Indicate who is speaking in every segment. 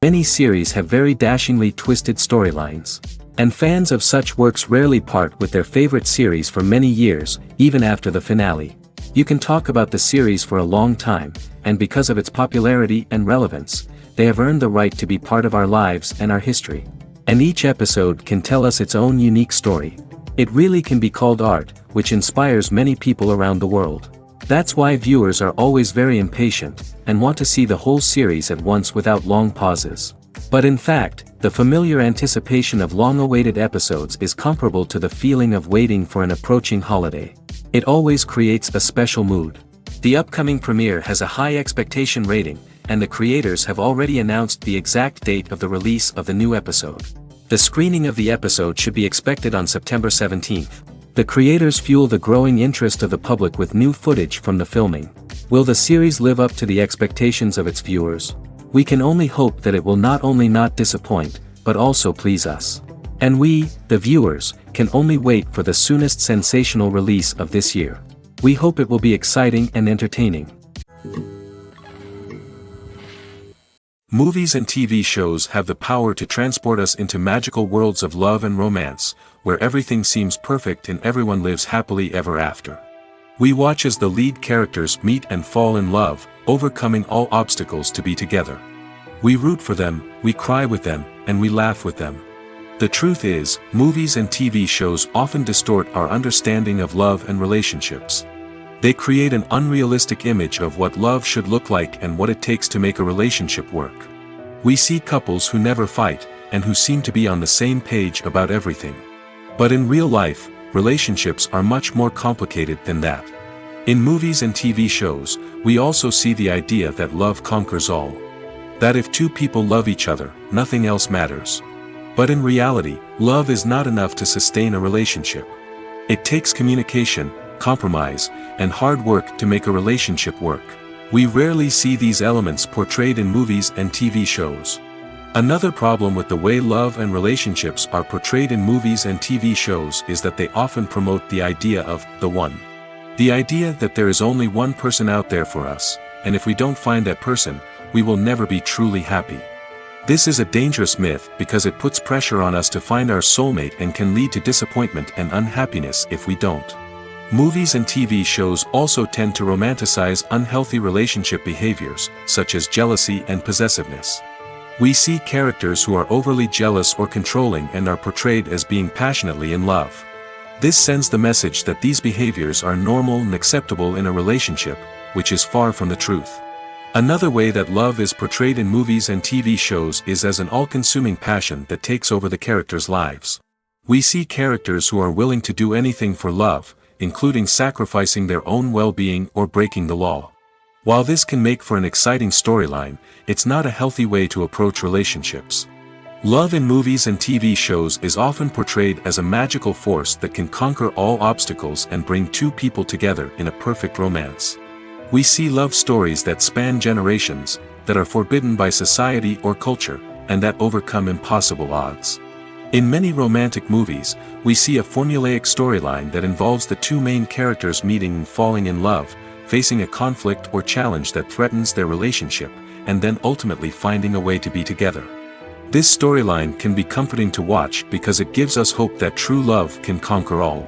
Speaker 1: Many series have very dashingly twisted storylines. And fans of such works rarely part with their favorite series for many years, even after the finale. You can talk about the series for a long time, and because of its popularity and relevance, they have earned the right to be part of our lives and our history. And each episode can tell us its own unique story. It really can be called art, which inspires many people around the world. That's why viewers are always very impatient, and want to see the whole series at once without long pauses. But in fact, the familiar anticipation of long-awaited episodes is comparable to the feeling of waiting for an approaching holiday. It always creates a special mood. The upcoming premiere has a high expectation rating, and the creators have already announced the exact date of the release of the new episode. The screening of the episode should be expected on September 17th. The creators fuel the growing interest of the public with new footage from the filming. Will the series live up to the expectations of its viewers? We can only hope that it will not only not disappoint, but also please us. And we, the viewers, can only wait for the soonest sensational release of this year. We hope it will be exciting and entertaining.
Speaker 2: Movies and TV shows have the power to transport us into magical worlds of love and romance, where everything seems perfect and everyone lives happily ever after. We watch as the lead characters meet and fall in love, overcoming all obstacles to be together. We root for them, we cry with them, and we laugh with them. The truth is, movies and TV shows often distort our understanding of love and relationships. They create an unrealistic image of what love should look like and what it takes to make a relationship work. We see couples who never fight, and who seem to be on the same page about everything. But in real life, relationships are much more complicated than that. In movies and TV shows, we also see the idea that love conquers all. That if two people love each other, nothing else matters. But in reality, love is not enough to sustain a relationship. It takes communication, compromise, and hard work to make a relationship work. We rarely see these elements portrayed in movies and TV shows. Another problem with the way love and relationships are portrayed in movies and TV shows is that they often promote the idea of the one. The idea that there is only one person out there for us, and if we don't find that person, we will never be truly happy. This is a dangerous myth because it puts pressure on us to find our soulmate and can lead to disappointment and unhappiness if we don't. Movies and TV shows also tend to romanticize unhealthy relationship behaviors, such as jealousy and possessiveness. We see characters who are overly jealous or controlling and are portrayed as being passionately in love. This sends the message that these behaviors are normal and acceptable in a relationship, which is far from the truth. Another way that love is portrayed in movies and TV shows is as an all-consuming passion that takes over the characters' lives. We see characters who are willing to do anything for love, including sacrificing their own well-being or breaking the law. While this can make for an exciting storyline, it's not a healthy way to approach relationships. Love in movies and TV shows is often portrayed as a magical force that can conquer all obstacles and bring two people together in a perfect romance. We see love stories that span generations, that are forbidden by society or culture, and that overcome impossible odds. In many romantic movies, we see a formulaic storyline that involves the two main characters meeting and falling in love, facing a conflict or challenge that threatens their relationship, and then ultimately finding a way to be together. This storyline can be comforting to watch because it gives us hope that true love can conquer all.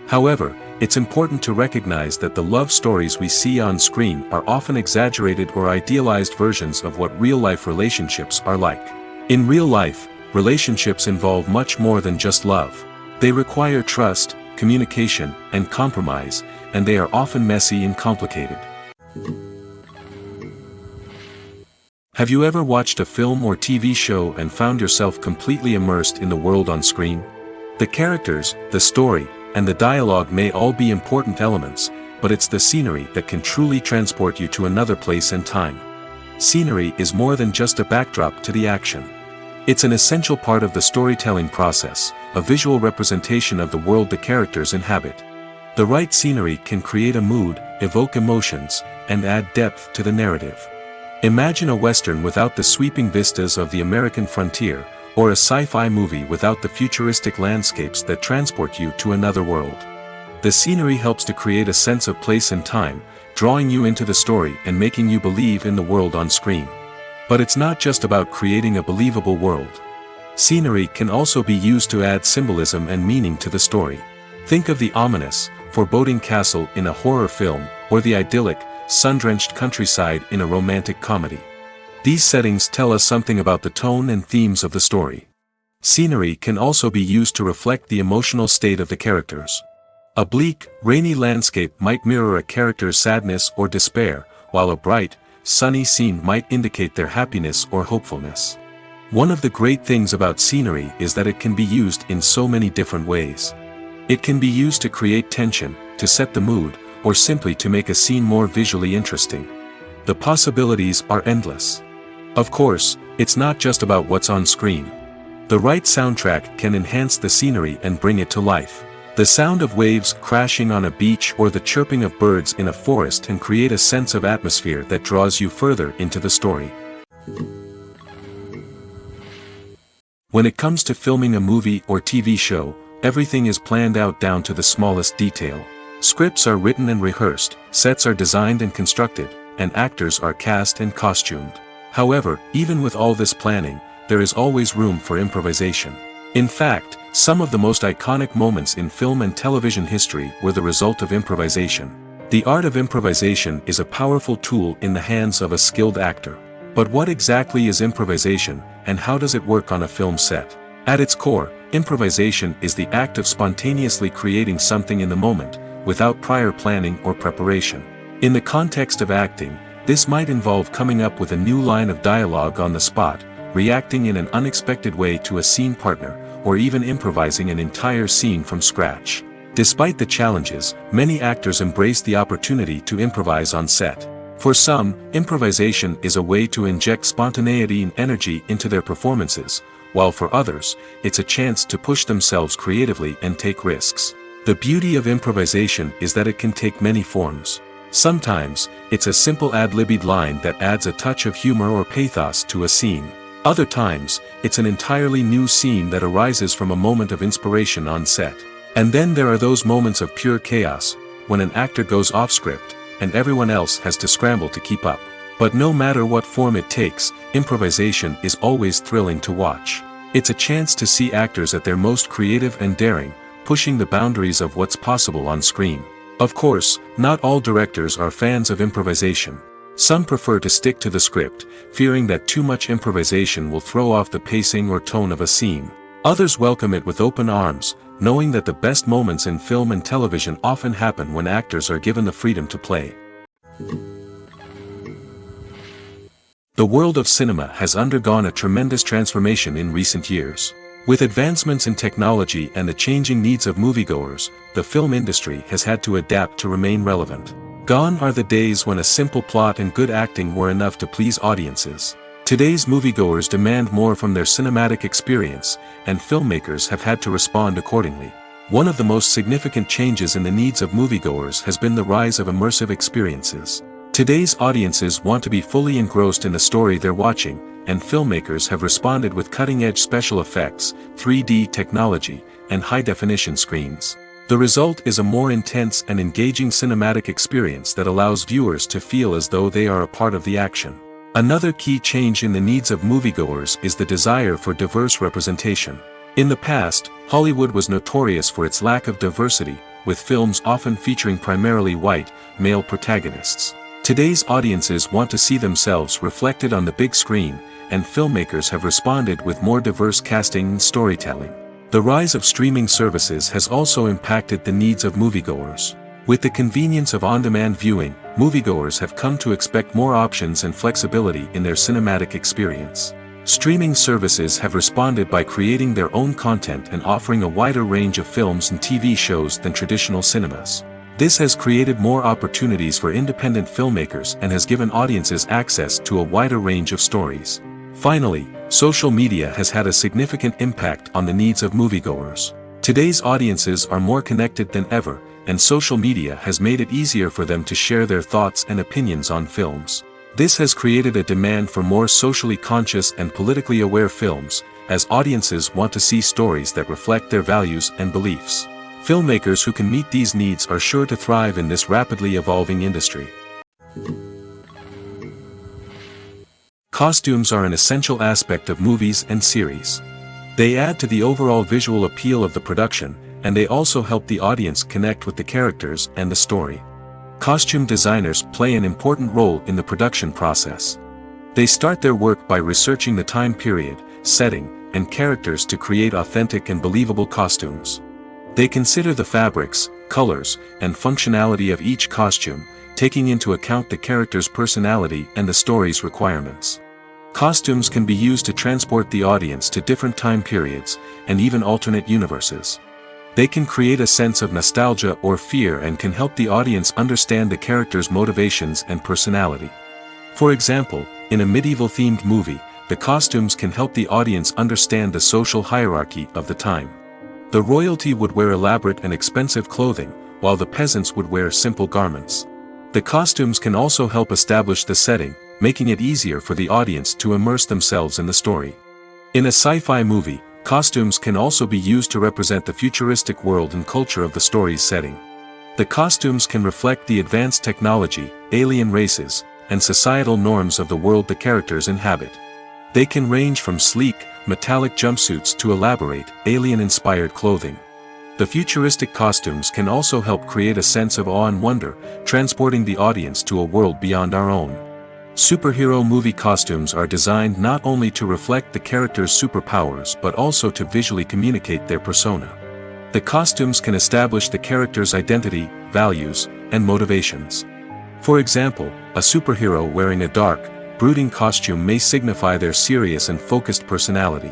Speaker 2: However, it's important to recognize that the love stories we see on screen are often exaggerated or idealized versions of what real-life relationships are like. In real life, relationships involve much more than just love. They require trust, communication, and compromise, and they are often messy and complicated. Have you ever watched a film or TV show and found yourself completely immersed in the world on screen? The characters, the story, and the dialogue may all be important elements, but it's the scenery that can truly transport you to another place and time. Scenery is more than just a backdrop to the action. It's an essential part of the storytelling process, a visual representation of the world the characters inhabit. The right scenery can create a mood, evoke emotions, and add depth to the narrative. Imagine a Western without the sweeping vistas of the American frontier, or a sci-fi movie without the futuristic landscapes that transport you to another world. The scenery helps to create a sense of place and time, drawing you into the story and making you believe in the world on screen. But it's not just about creating a believable world. Scenery can also be used to add symbolism and meaning to the story. Think of the ominous, foreboding castle in a horror film, or the idyllic, sun-drenched countryside in a romantic comedy. These settings tell us something about the tone and themes of the story. Scenery can also be used to reflect the emotional state of the characters. A bleak, rainy landscape might mirror a character's sadness or despair, while a bright, sunny scene might indicate their happiness or hopefulness. One of the great things about scenery is that it can be used in so many different ways. It can be used to create tension, to set the mood, or simply to make a scene more visually interesting. The possibilities are endless. Of course, it's not just about what's on screen. The right soundtrack can enhance the scenery and bring it to life. The sound of waves crashing on a beach or the chirping of birds in a forest can create a sense of atmosphere that draws you further into the story. When it comes to filming a movie or TV show, everything is planned out down to the smallest detail. Scripts are written and rehearsed, sets are designed and constructed, and actors are cast and costumed. However, even with all this planning, there is always room for improvisation. In fact, some of the most iconic moments in film and television history were the result of improvisation. The art of improvisation is a powerful tool in the hands of a skilled actor. But what exactly is improvisation, and how does it work on a film set? At its core, improvisation is the act of spontaneously creating something in the moment, without prior planning or preparation. In the context of acting, this might involve coming up with a new line of dialogue on the spot, reacting in an unexpected way to a scene partner, or even improvising an entire scene from scratch. Despite the challenges, many actors embrace the opportunity to improvise on set. For some, improvisation is a way to inject spontaneity and energy into their performances, while for others, it's a chance to push themselves creatively and take risks. The beauty of improvisation is that it can take many forms. Sometimes, it's a simple ad-libbed line that adds a touch of humor or pathos to a scene. Other times, it's an entirely new scene that arises from a moment of inspiration on set. And then there are those moments of pure chaos, when an actor goes off script, and everyone else has to scramble to keep up. But no matter what form it takes, improvisation is always thrilling to watch. It's a chance to see actors at their most creative and daring, pushing the boundaries of what's possible on screen. Of course, not all directors are fans of improvisation. Some prefer to stick to the script, fearing that too much improvisation will throw off the pacing or tone of a scene. Others welcome it with open arms, knowing that the best moments in film and television often happen when actors are given the freedom to play. The world of cinema has undergone a tremendous transformation in recent years. With advancements in technology and the changing needs of moviegoers, the film industry has had to adapt to remain relevant. Gone are the days when a simple plot and good acting were enough to please audiences. Today's moviegoers demand more from their cinematic experience, and filmmakers have had to respond accordingly. One of the most significant changes in the needs of moviegoers has been the rise of immersive experiences. Today's audiences want to be fully engrossed in the story they're watching, and filmmakers have responded with cutting-edge special effects, 3D technology, and high-definition screens. The result is a more intense and engaging cinematic experience that allows viewers to feel as though they are a part of the action. Another key change in the needs of moviegoers is the desire for diverse representation. In the past, Hollywood was notorious for its lack of diversity, with films often featuring primarily white, male protagonists. Today's audiences want to see themselves reflected on the big screen, and filmmakers have responded with more diverse casting and storytelling. The rise of streaming services has also impacted the needs of moviegoers. With the convenience of on-demand viewing, moviegoers have come to expect more options and flexibility in their cinematic experience. Streaming services have responded by creating their own content and offering a wider range of films and TV shows than traditional cinemas. This has created more opportunities for independent filmmakers and has given audiences access to a wider range of stories. Finally, social media has had a significant impact on the needs of moviegoers. Today's audiences are more connected than ever, and social media has made it easier for them to share their thoughts and opinions on films. This has created a demand for more socially conscious and politically aware films, as audiences want to see stories that reflect their values and beliefs. Filmmakers who can meet these needs are sure to thrive in this rapidly evolving industry. Costumes are an essential aspect of movies and series. They add to the overall visual appeal of the production, and they also help the audience connect with the characters and the story. Costume designers play an important role in the production process. They start their work by researching the time period, setting, and characters to create authentic and believable costumes. They consider the fabrics, colors, and functionality of each costume, taking into account the character's personality and the story's requirements. Costumes can be used to transport the audience to different time periods, and even alternate universes. They can create a sense of nostalgia or fear and can help the audience understand the character's motivations and personality. For example, in a medieval-themed movie, the costumes can help the audience understand the social hierarchy of the time. The royalty would wear elaborate and expensive clothing, while the peasants would wear simple garments. The costumes can also help establish the setting, making it easier for the audience to immerse themselves in the story. In a sci-fi movie, costumes can also be used to represent the futuristic world and culture of the story's setting. The costumes can reflect the advanced technology, alien races, and societal norms of the world the characters inhabit. They can range from sleek, metallic jumpsuits to elaborate, alien-inspired clothing. The futuristic costumes can also help create a sense of awe and wonder, transporting the audience to a world beyond our own. Superhero movie costumes are designed not only to reflect the character's superpowers but also to visually communicate their persona. The costumes can establish the character's identity, values, and motivations. For example, a superhero wearing a dark, brooding costume may signify their serious and focused personality.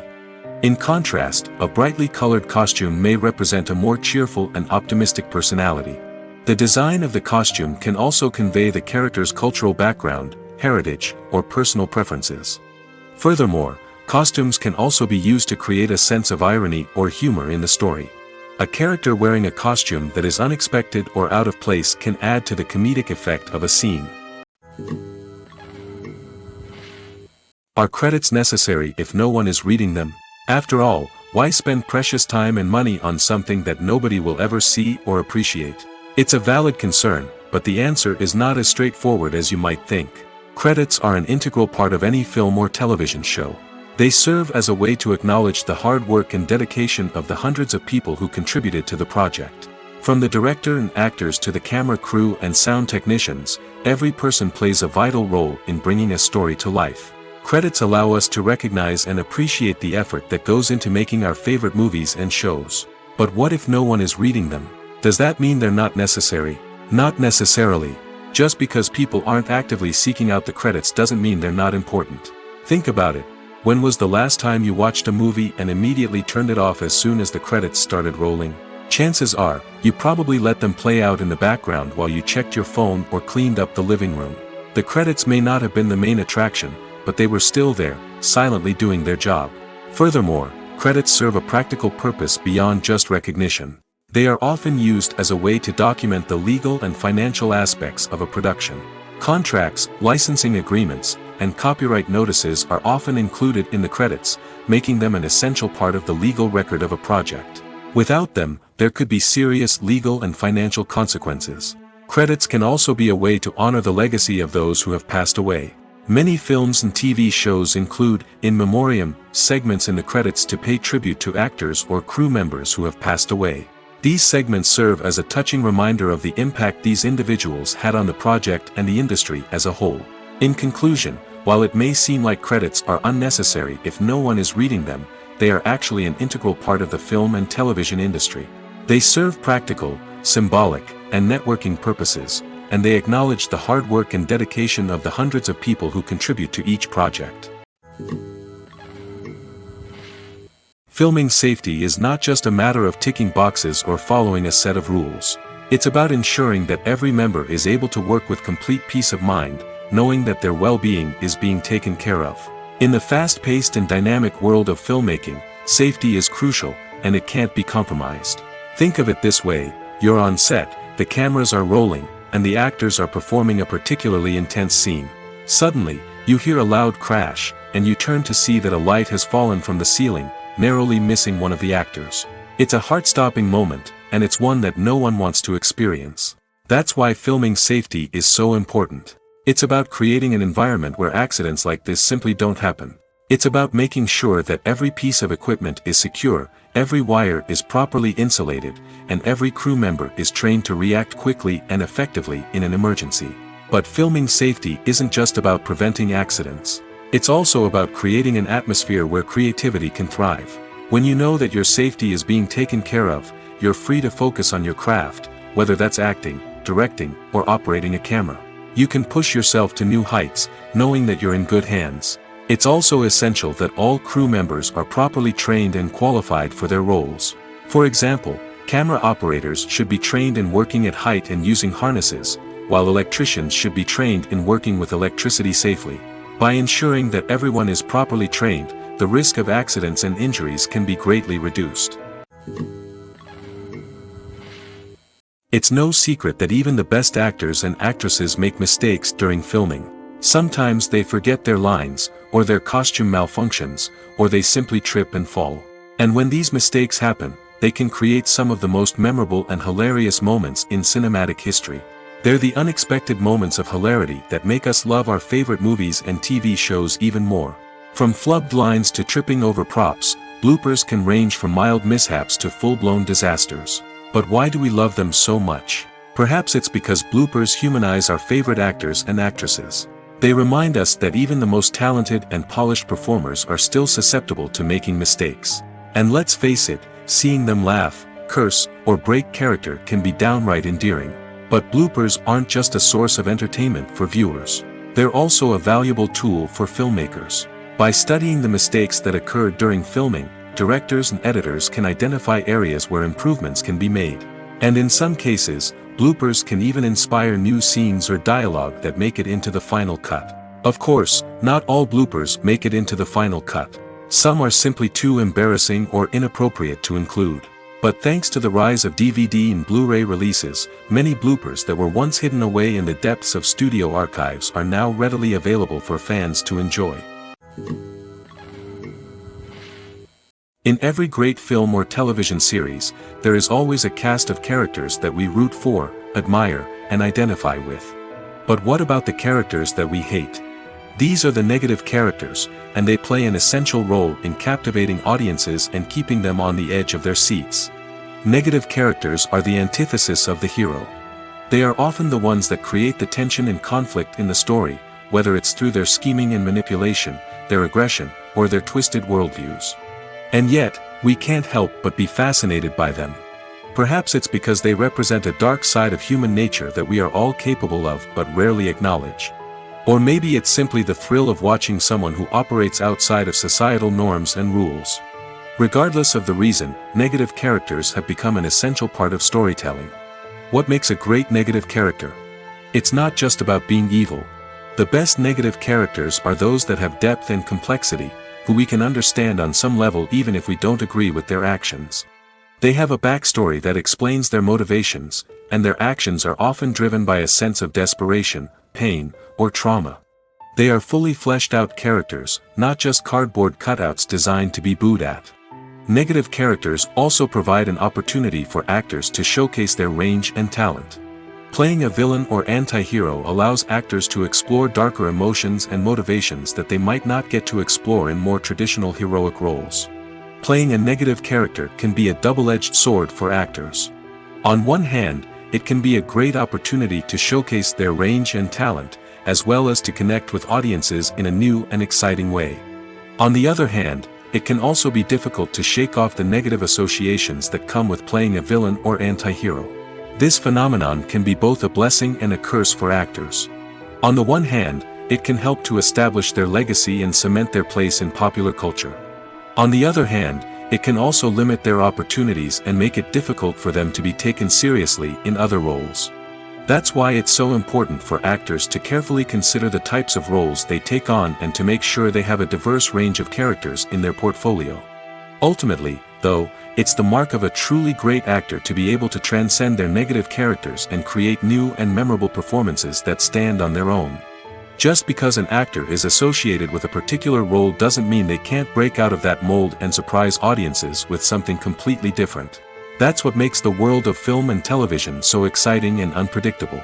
Speaker 2: In contrast, a brightly colored costume may represent a more cheerful and optimistic personality. The design of the costume can also convey the character's cultural background, heritage, or personal preferences. Furthermore, costumes can also be used to create a sense of irony or humor in the story. A character wearing a costume that is unexpected or out of place can add to the comedic effect of a scene. Are credits necessary if no one is reading them? After all, why spend precious time and money on something that nobody will ever see or appreciate? It's a valid concern, but the answer is not as straightforward as you might think. Credits are an integral part of any film or television show. They serve as a way to acknowledge the hard work and dedication of the hundreds of people who contributed to the project. From the director and actors to the camera crew and sound technicians, every person plays a vital role in bringing a story to life. Credits allow us to recognize and appreciate the effort that goes into making our favorite movies and shows. But what if no one is reading them? Does that mean they're not necessary? Not necessarily. Just because people aren't actively seeking out the credits doesn't mean they're not important. Think about it. When was the last time you watched a movie and immediately turned it off as soon as the credits started rolling? Chances are, you probably let them play out in the background while you checked your phone or cleaned up the living room. The credits may not have been the main attraction, but they were still there, silently doing their job. Furthermore, credits serve a practical purpose beyond just recognition. They are often used as a way to document the legal and financial aspects of a production. Contracts, licensing agreements, and copyright notices are often included in the credits, making them an essential part of the legal record of a project. Without them, there could be serious legal and financial consequences. Credits can also be a way to honor the legacy of those who have passed away. Many films and TV shows include, in memoriam, segments in the credits to pay tribute to actors or crew members who have passed away. These segments serve as a touching reminder of the impact these individuals had on the project and the industry as a whole. In conclusion, while it may seem like credits are unnecessary if no one is reading them, they are actually an integral part of the film and television industry. They serve practical, symbolic, and networking purposes, and they acknowledge the hard work and dedication of the hundreds of people who contribute to each project. Filming safety is not just a matter of ticking boxes or following a set of rules. It's about ensuring that every member is able to work with complete peace of mind, knowing that their well-being is being taken care of. In the fast-paced and dynamic world of filmmaking, safety is crucial, and it can't be compromised. Think of it this way: you're on set, the cameras are rolling, and the actors are performing a particularly intense scene. Suddenly, you hear a loud crash, and you turn to see that a light has fallen from the ceiling, narrowly missing one of the actors. It's a heart-stopping moment, and it's one that no one wants to experience. That's why filming safety is so important. It's about creating an environment where accidents like this simply don't happen. It's about making sure that every piece of equipment is secure, every wire is properly insulated, and every crew member is trained to react quickly and effectively in an emergency. But filming safety isn't just about preventing accidents. It's also about creating an atmosphere where creativity can thrive. When you know that your safety is being taken care of, you're free to focus on your craft, whether that's acting, directing, or operating a camera. You can push yourself to new heights, knowing that you're in good hands. It's also essential that all crew members are properly trained and qualified for their roles. For example, camera operators should be trained in working at height and using harnesses, while electricians should be trained in working with electricity safely. By ensuring that everyone is properly trained, the risk of accidents and injuries can be greatly reduced. It's no secret that even the best actors and actresses make mistakes during filming. Sometimes they forget their lines, or their costume malfunctions, or they simply trip and fall. And when these mistakes happen, they can create some of the most memorable and hilarious moments in cinematic history. They're the unexpected moments of hilarity that make us love our favorite movies and TV shows even more. From flubbed lines to tripping over props, bloopers can range from mild mishaps to full-blown disasters. But why do we love them so much? Perhaps it's because bloopers humanize our favorite actors and actresses. They remind us that even the most talented and polished performers are still susceptible to making mistakes. And let's face it, seeing them laugh, curse, or break character can be downright endearing. But bloopers aren't just a source of entertainment for viewers. They're also a valuable tool for filmmakers. By studying the mistakes that occurred during filming, directors and editors can identify areas where improvements can be made. And in some cases, bloopers can even inspire new scenes or dialogue that make it into the final cut. Of course, not all bloopers make it into the final cut. Some are simply too embarrassing or inappropriate to include. But thanks to the rise of DVD and Blu-ray releases, many bloopers that were once hidden away in the depths of studio archives are now readily available for fans to enjoy. In every great film or television series, there is always a cast of characters that we root for, admire, and identify with. But what about the characters that we hate? These are the negative characters, and they play an essential role in captivating audiences and keeping them on the edge of their seats. Negative characters are the antithesis of the hero. They are often the ones that create the tension and conflict in the story, whether it's through their scheming and manipulation, their aggression, or their twisted worldviews. And yet, we can't help but be fascinated by them. Perhaps it's because they represent a dark side of human nature that we are all capable of but rarely acknowledge. Or maybe it's simply the thrill of watching someone who operates outside of societal norms and rules. Regardless of the reason, negative characters have become an essential part of storytelling. What makes a great negative character? It's not just about being evil. The best negative characters are those that have depth and complexity, who we can understand on some level even if we don't agree with their actions. They have a backstory that explains their motivations, and their actions are often driven by a sense of desperation, pain, or trauma. They are fully fleshed out characters, not just cardboard cutouts designed to be booed at. Negative characters also provide an opportunity for actors to showcase their range and talent. Playing a villain or anti-hero allows actors to explore darker emotions and motivations that they might not get to explore in more traditional heroic roles. playing a negative character can be a double-edged sword for actors. On one hand, it can be a great opportunity to showcase their range and talent, as well as to connect with audiences in a new and exciting way. On the other hand, it can also be difficult to shake off the negative associations that come with playing a villain or anti-hero. This phenomenon can be both a blessing and a curse for actors. On the one hand, it can help to establish their legacy and cement their place in popular culture. On the other hand, it can also limit their opportunities and make it difficult for them to be taken seriously in other roles. That's why it's so important for actors to carefully consider the types of roles they take on and to make sure they have a diverse range of characters in their portfolio. Ultimately, though, it's the mark of a truly great actor to be able to transcend their negative characters and create new and memorable performances that stand on their own. Just because an actor is associated with a particular role doesn't mean they can't break out of that mold and surprise audiences with something completely different. That's what makes the world of film and television so exciting and unpredictable.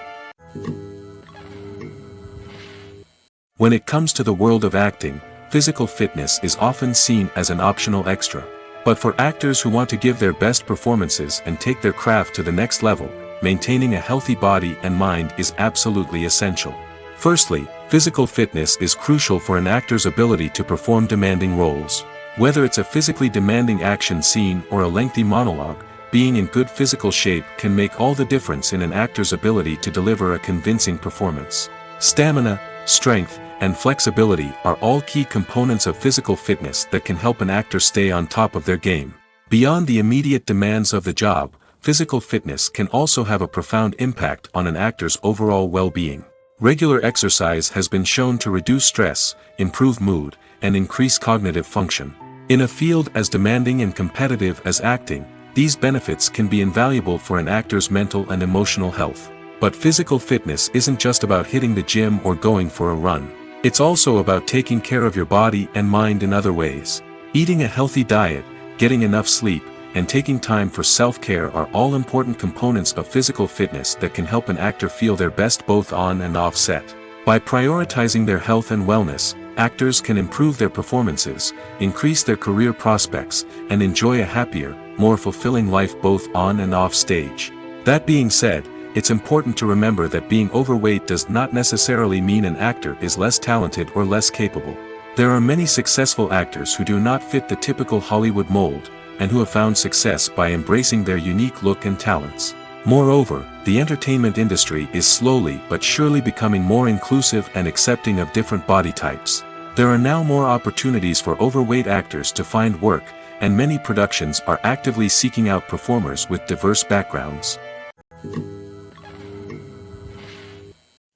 Speaker 2: When it comes to the world of acting, physical fitness is often seen as an optional extra. But for actors who want to give their best performances and take their craft to the next level, maintaining a healthy body and mind is absolutely essential. Firstly, physical fitness is crucial for an actor's ability to perform demanding roles. Whether it's a physically demanding action scene or a lengthy monologue, being in good physical shape can make all the difference in an actor's ability to deliver a convincing performance. Stamina, strength, and flexibility are all key components of physical fitness that can help an actor stay on top of their game. Beyond the immediate demands of the job, physical fitness can also have a profound impact on an actor's overall well-being. Regular exercise has been shown to reduce stress, improve mood, and increase cognitive function. In a field as demanding and competitive as acting, these benefits can be invaluable for an actor's mental and emotional health. But physical fitness isn't just about hitting the gym or going for a run. It's also about taking care of your body and mind in other ways. Eating a healthy diet, getting enough sleep, and taking time for self-care are all important components of physical fitness that can help an actor feel their best both on and off set. By prioritizing their health and wellness, actors can improve their performances, increase their career prospects, and enjoy a happier, more fulfilling life both on and off stage. That being said, it's important to remember that being overweight does not necessarily mean an actor is less talented or less capable. There are many successful actors who do not fit the typical Hollywood mold, and who have found success by embracing their unique look and talents. Moreover, the entertainment industry is slowly but surely becoming more inclusive and accepting of different body types. There are now more opportunities for overweight actors to find work, and many productions are actively seeking out performers with diverse backgrounds.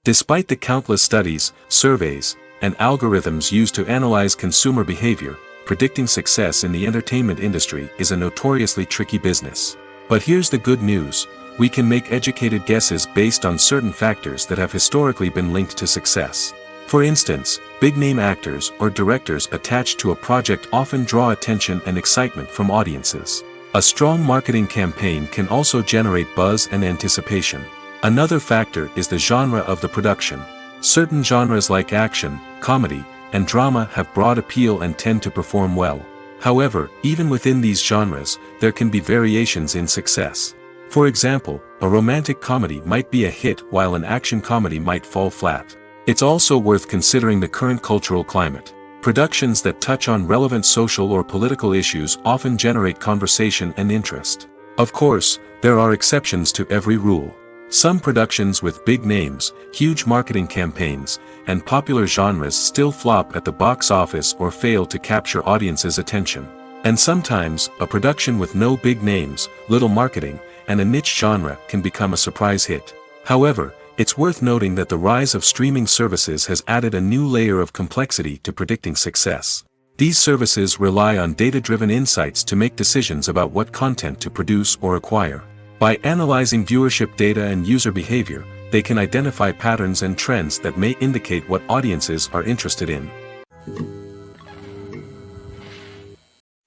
Speaker 2: Despite the countless studies, surveys, and algorithms used to analyze consumer behavior, predicting success in the entertainment industry is a notoriously tricky business. But here's the good news: we can make educated guesses based on certain factors that have historically been linked to success. For instance, big-name actors or directors attached to a project often draw attention and excitement from audiences. A strong marketing campaign can also generate buzz and anticipation. Another factor is the genre of the production. Certain genres like action, comedy, and drama have broad appeal and tend to perform well. However, even within these genres, there can be variations in success. For example, a romantic comedy might be a hit while an action comedy might fall flat. It's also worth considering the current cultural climate. Productions that touch on relevant social or political issues often generate conversation and interest. Of course, there are exceptions to every rule. Some productions with big names, huge marketing campaigns, and popular genres still flop at the box office or fail to capture audiences' attention. And sometimes, a production with no big names, little marketing, and a niche genre can become a surprise hit. However, it's worth noting that the rise of streaming services has added a new layer of complexity to predicting success. These services rely on data-driven insights to make decisions about what content to produce or acquire. By analyzing viewership data and user behavior, they can identify patterns and trends that may indicate what audiences are interested in.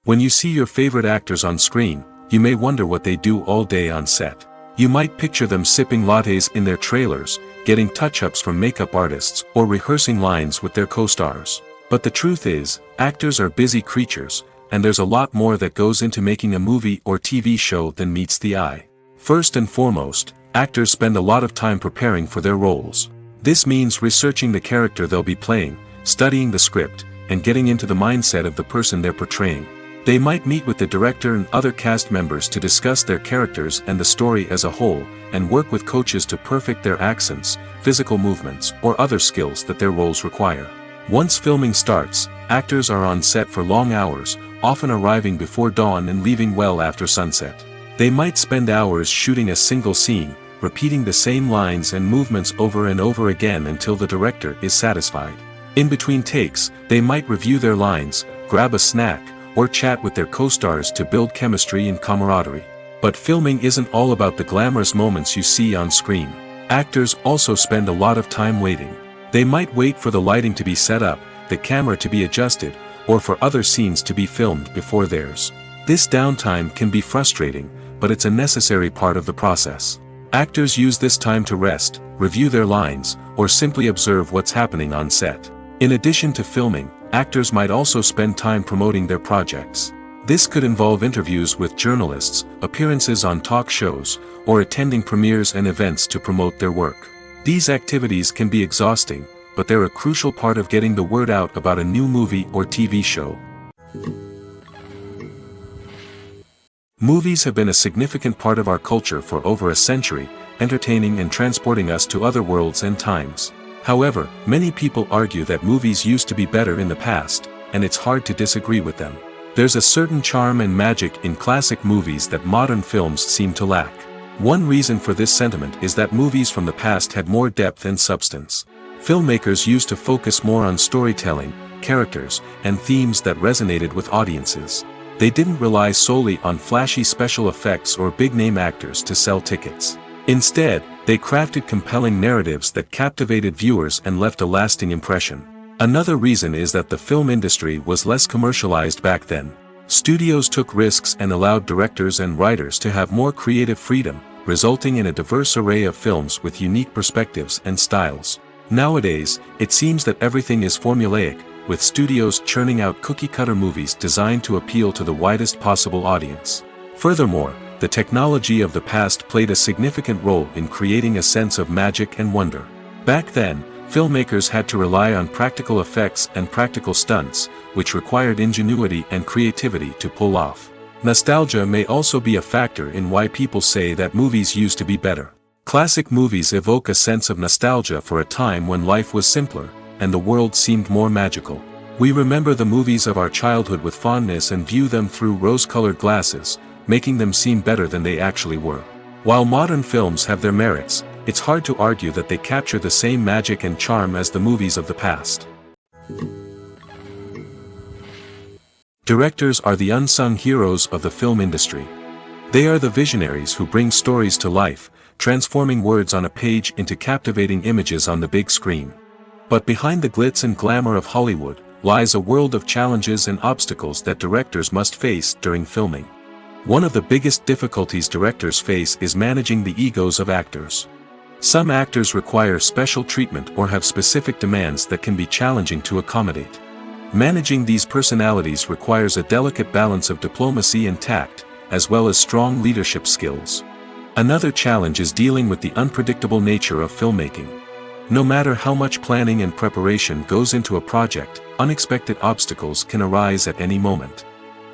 Speaker 2: When you see your favorite actors on screen, you may wonder what they do all day on set. You might picture them sipping lattes in their trailers, getting touch-ups from makeup artists, or rehearsing lines with their co-stars. But the truth is, actors are busy creatures, and there's a lot more that goes into making a movie or TV show than meets the eye. First and foremost, actors spend a lot of time preparing for their roles. This means researching the character they'll be playing, studying the script, and getting into the mindset of the person they're portraying. They might meet with the director and other cast members to discuss their characters and the story as a whole, and work with coaches to perfect their accents, physical movements, or other skills that their roles require. Once filming starts, actors are on set for long hours, often arriving before dawn and leaving well after sunset. They might spend hours shooting a single scene, repeating the same lines and movements over and over again until the director is satisfied. In between takes, they might review their lines, grab a snack, or chat with their co-stars to build chemistry and camaraderie. But filming isn't all about the glamorous moments you see on screen. Actors also spend a lot of time waiting. They might wait for the lighting to be set up, the camera to be adjusted, or for other scenes to be filmed before theirs. This downtime can be frustrating, but it's a necessary part of the process. Actors use this time to rest, review their lines, or simply observe what's happening on set. In addition to filming, actors might also spend time promoting their projects. This could involve interviews with journalists, appearances on talk shows, or attending premieres and events to promote their work. These activities can be exhausting, but they're a crucial part of getting the word out about a new movie or TV show. Movies have been a significant part of our culture for over a century, entertaining and transporting us to other worlds and times. However, many people argue that movies used to be better in the past, and it's hard to disagree with them. There's a certain charm and magic in classic movies that modern films seem to lack. One reason for this sentiment is that movies from the past had more depth and substance. Filmmakers used to focus more on storytelling, characters, and themes that resonated with audiences. They didn't rely solely on flashy special effects or big-name actors to sell tickets. Instead, they crafted compelling narratives that captivated viewers and left a lasting impression. Another reason is that the film industry was less commercialized back then. Studios took risks and allowed directors and writers to have more creative freedom, resulting in a diverse array of films with unique perspectives and styles. Nowadays, it seems that everything is formulaic, with studios churning out cookie-cutter movies designed to appeal to the widest possible audience. Furthermore, the technology of the past played a significant role in creating a sense of magic and wonder. Back then, filmmakers had to rely on practical effects and practical stunts, which required ingenuity and creativity to pull off. Nostalgia may also be a factor in why people say that movies used to be better. Classic movies evoke a sense of nostalgia for a time when life was simpler, and the world seemed more magical. We remember the movies of our childhood with fondness and view them through rose-colored glasses, making them seem better than they actually were. While modern films have their merits, it's hard to argue that they capture the same magic and charm as the movies of the past. Directors are the unsung heroes of the film industry. They are the visionaries who bring stories to life, transforming words on a page into captivating images on the big screen. But behind the glitz and glamour of Hollywood, lies a world of challenges and obstacles that directors must face during filming. One of the biggest difficulties directors face is managing the egos of actors. Some actors require special treatment or have specific demands that can be challenging to accommodate. Managing these personalities requires a delicate balance of diplomacy and tact, as well as strong leadership skills. Another challenge is dealing with the unpredictable nature of filmmaking. No matter how much planning and preparation goes into a project, unexpected obstacles can arise at any moment.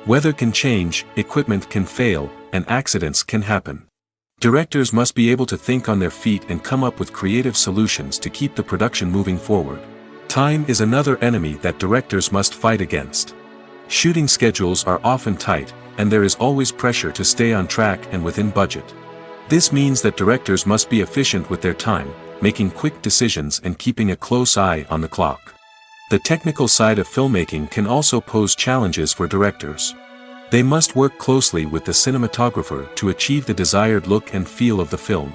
Speaker 2: Weather can change, equipment can fail, and accidents can happen. Directors must be able to think on their feet and come up with creative solutions to keep the production moving forward. Time is another enemy that directors must fight against. Shooting schedules are often tight, and there is always pressure to stay on track and within budget. This means that directors must be efficient with their time, making quick decisions and keeping a close eye on the clock. The technical side of filmmaking can also pose challenges for directors. They must work closely with the cinematographer to achieve the desired look and feel of the film.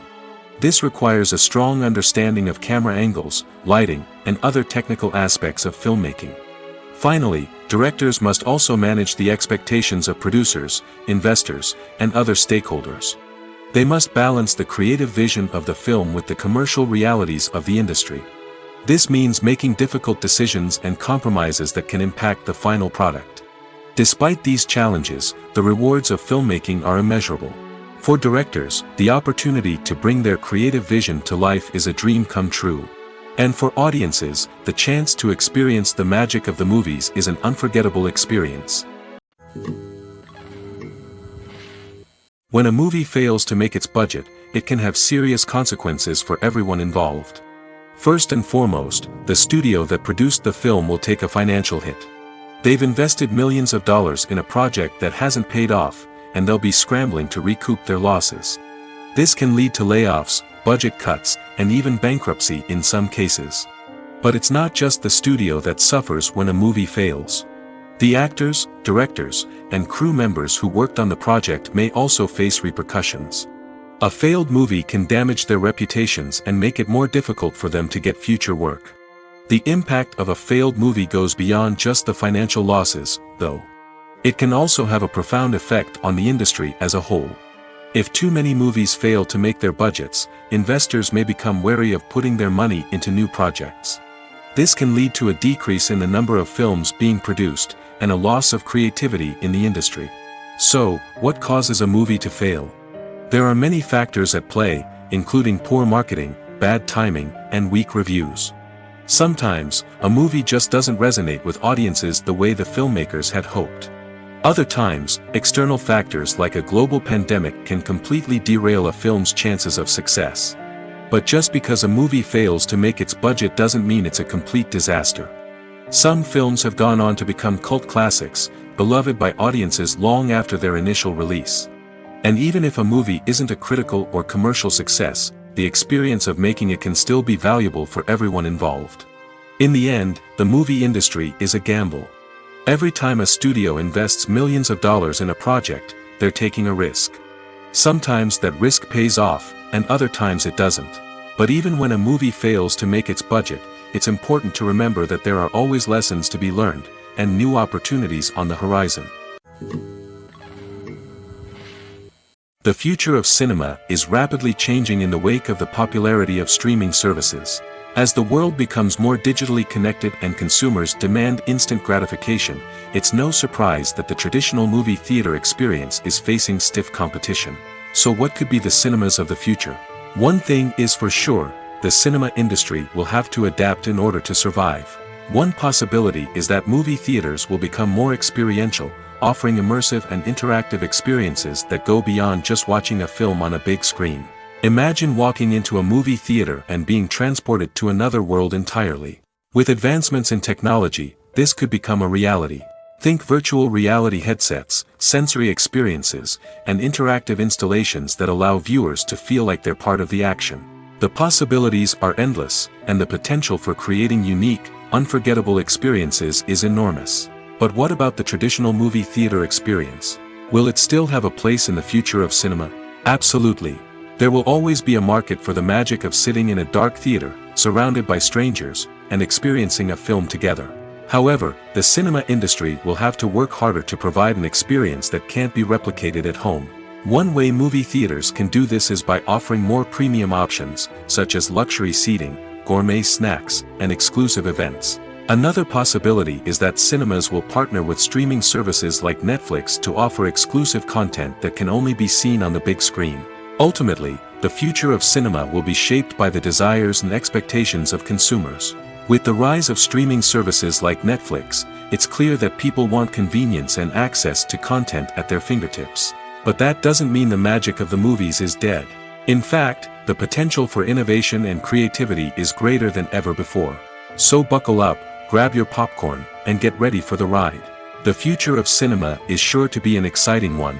Speaker 2: This requires a strong understanding of camera angles, lighting, and other technical aspects of filmmaking. Finally, directors must also manage the expectations of producers, investors, and other stakeholders. They must balance the creative vision of the film with the commercial realities of the industry. This means making difficult decisions and compromises that can impact the final product. Despite these challenges, the rewards of filmmaking are immeasurable. For directors, the opportunity to bring their creative vision to life is a dream come true. And for audiences, the chance to experience the magic of the movies is an unforgettable experience. When a movie fails to make its budget, it can have serious consequences for everyone involved. First and foremost, the studio that produced the film will take a financial hit. They've invested millions of dollars in a project that hasn't paid off, and they'll be scrambling to recoup their losses. This can lead to layoffs, budget cuts, and even bankruptcy in some cases. But it's not just the studio that suffers when a movie fails. The actors, directors, and crew members who worked on the project may also face repercussions. A failed movie can damage their reputations and make it more difficult for them to get future work. The impact of a failed movie goes beyond just the financial losses, though. It can also have a profound effect on the industry as a whole. If too many movies fail to make their budgets, investors may become wary of putting their money into new projects. This can lead to a decrease in the number of films being produced, and a loss of creativity in the industry. So, what causes a movie to fail? There are many factors at play, including poor marketing, bad timing, and weak reviews. Sometimes, a movie just doesn't resonate with audiences the way the filmmakers had hoped. Other times, external factors like a global pandemic can completely derail a film's chances of success. But just because a movie fails to make its budget doesn't mean it's a complete disaster. Some films have gone on to become cult classics, beloved by audiences long after their initial release. And even if a movie isn't a critical or commercial success, the experience of making it can still be valuable for everyone involved. In the end, the movie industry is a gamble. Every time a studio invests millions of dollars in a project, they're taking a risk. Sometimes that risk pays off, and other times it doesn't. But even when a movie fails to make its budget, it's important to remember that there are always lessons to be learned, and new opportunities on the horizon. The future of cinema is rapidly changing in the wake of the popularity of streaming services. As the world becomes more digitally connected and consumers demand instant gratification, it's no surprise that the traditional movie theater experience is facing stiff competition. So what could be the cinemas of the future? One thing is for sure, the cinema industry will have to adapt in order to survive. One possibility is that movie theaters will become more experiential, offering immersive and interactive experiences that go beyond just watching a film on a big screen. Imagine walking into a movie theater and being transported to another world entirely. With advancements in technology, this could become a reality. Think virtual reality headsets, sensory experiences, and interactive installations that allow viewers to feel like they're part of the action. The possibilities are endless, and the potential for creating unique, unforgettable experiences is enormous. But what about the traditional movie theater experience? Will it still have a place in the future of cinema? Absolutely. There will always be a market for the magic of sitting in a dark theater, surrounded by strangers, and experiencing a film together. However, the cinema industry will have to work harder to provide an experience that can't be replicated at home. One way movie theaters can do this is by offering more premium options, such as luxury seating, gourmet snacks, and exclusive events. Another possibility is that cinemas will partner with streaming services like Netflix to offer exclusive content that can only be seen on the big screen. Ultimately, the future of cinema will be shaped by the desires and expectations of consumers. With the rise of streaming services like Netflix, it's clear that people want convenience and access to content at their fingertips. But that doesn't mean the magic of the movies is dead. In fact, the potential for innovation and creativity is greater than ever before. So buckle up, grab your popcorn, and get ready for the ride. The future of cinema is sure to be an exciting one.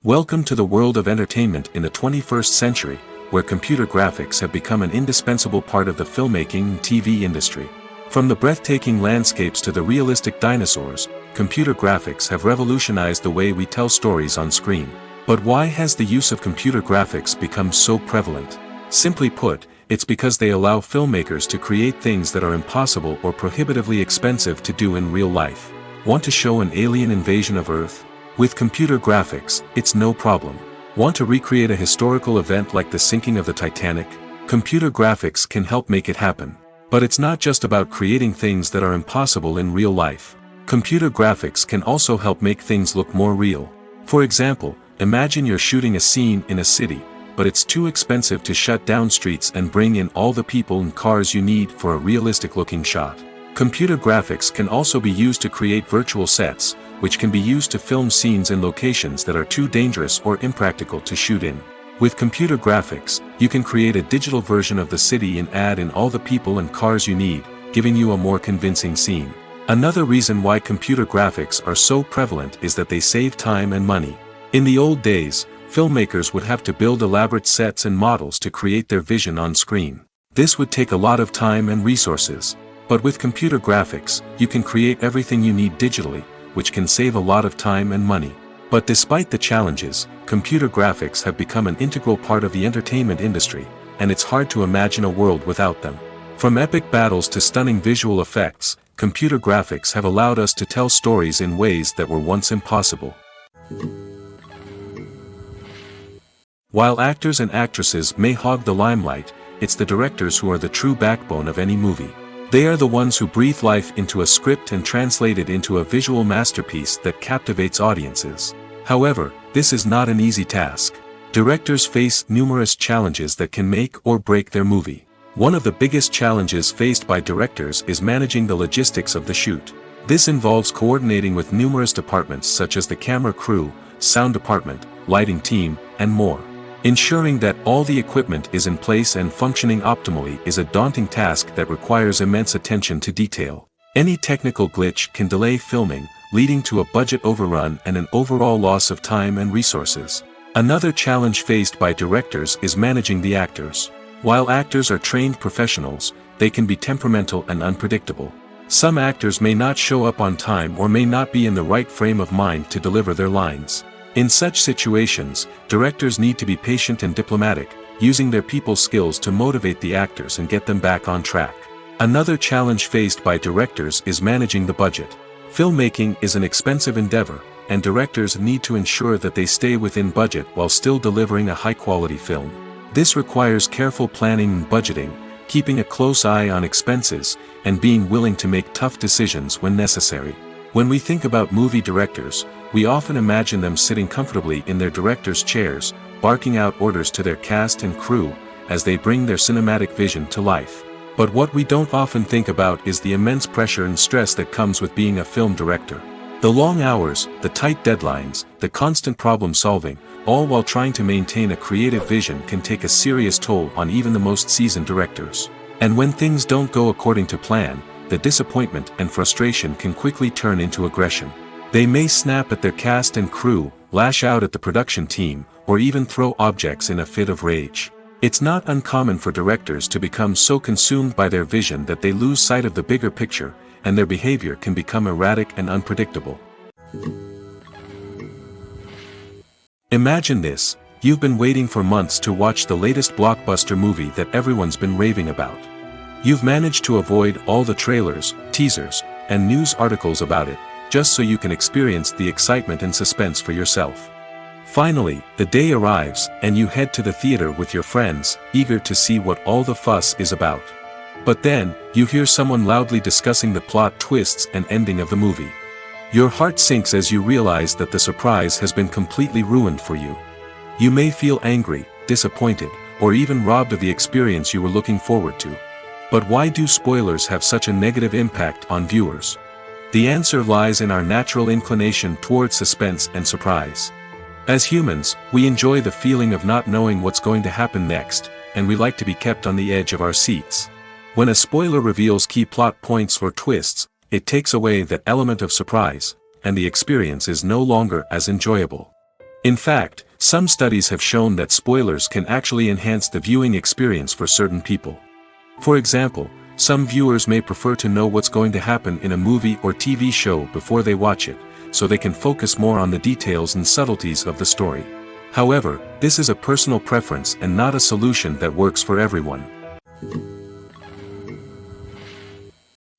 Speaker 2: Welcome to the world of entertainment in the 21st century, where computer graphics have become an indispensable part of the filmmaking and TV industry. From the breathtaking landscapes to the realistic dinosaurs, computer graphics have revolutionized the way we tell stories on screen. But why has the use of computer graphics become so prevalent? Simply put, it's because they allow filmmakers to create things that are impossible or prohibitively expensive to do in real life. Want to show an alien invasion of Earth? With computer graphics, it's no problem. Want to recreate a historical event like the sinking of the Titanic? Computer graphics can help make it happen. But it's not just about creating things that are impossible in real life. Computer graphics can also help make things look more real. For example, imagine you're shooting a scene in a city, but it's too expensive to shut down streets and bring in all the people and cars you need for a realistic-looking shot. Computer graphics can also be used to create virtual sets, which can be used to film scenes in locations that are too dangerous or impractical to shoot in. With computer graphics, you can create a digital version of the city and add in all the people and cars you need, giving you a more convincing scene. Another reason why computer graphics are so prevalent is that they save time and money. In the old days, filmmakers would have to build elaborate sets and models to create their vision on screen. This would take a lot of time and resources. But with computer graphics, you can create everything you need digitally, which can save a lot of time and money. But despite the challenges, computer graphics have become an integral part of the entertainment industry, and it's hard to imagine a world without them. From epic battles to stunning visual effects, computer graphics have allowed us to tell stories in ways that were once impossible. While actors and actresses may hog the limelight, it's the directors who are the true backbone of any movie. They are the ones who breathe life into a script and translate it into a visual masterpiece that captivates audiences. However, this is not an easy task. Directors face numerous challenges that can make or break their movie. One of the biggest challenges faced by directors is managing the logistics of the shoot. This involves coordinating with numerous departments such as the camera crew, sound department, lighting team, and more. Ensuring that all the equipment is in place and functioning optimally is a daunting task that requires immense attention to detail. Any technical glitch can delay filming, leading to a budget overrun and an overall loss of time and resources. Another challenge faced by directors is managing the actors. While actors are trained professionals, they can be temperamental and unpredictable. Some actors may not show up on time or may not be in the right frame of mind to deliver their lines. In such situations, directors need to be patient and diplomatic, using their people skills to motivate the actors and get them back on track. Another challenge faced by directors is managing the budget. Filmmaking is an expensive endeavor, and directors need to ensure that they stay within budget while still delivering a high-quality film. This requires careful planning and budgeting, keeping a close eye on expenses, and being willing to make tough decisions when necessary. When we think about movie directors, we often imagine them sitting comfortably in their director's chairs, barking out orders to their cast and crew, as they bring their cinematic vision to life. But what we don't often think about is the immense pressure and stress that comes with being a film director. The long hours, the tight deadlines, the constant problem solving, all while trying to maintain a creative vision can take a serious toll on even the most seasoned directors. And when things don't go according to plan, the disappointment and frustration can quickly turn into aggression. They may snap at their cast and crew, lash out at the production team, or even throw objects in a fit of rage. It's not uncommon for directors to become so consumed by their vision that they lose sight of the bigger picture, and their behavior can become erratic and unpredictable. Imagine this: you've been waiting for months to watch the latest blockbuster movie that everyone's been raving about. You've managed to avoid all the trailers, teasers, and news articles about it, just so you can experience the excitement and suspense for yourself. Finally, the day arrives, and you head to the theater with your friends, eager to see what all the fuss is about. But then, you hear someone loudly discussing the plot twists and ending of the movie. Your heart sinks as you realize that the surprise has been completely ruined for you. You may feel angry, disappointed, or even robbed of the experience you were looking forward to. But why do spoilers have such a negative impact on viewers? The answer lies in our natural inclination towards suspense and surprise. As humans, we enjoy the feeling of not knowing what's going to happen next, and we like to be kept on the edge of our seats. When a spoiler reveals key plot points or twists, it takes away that element of surprise, and the experience is no longer as enjoyable. In fact, some studies have shown that spoilers can actually enhance the viewing experience for certain people. For example, some viewers may prefer to know what's going to happen in a movie or TV show before they watch it, so they can focus more on the details and subtleties of the story. However, this is a personal preference and not a solution that works for everyone.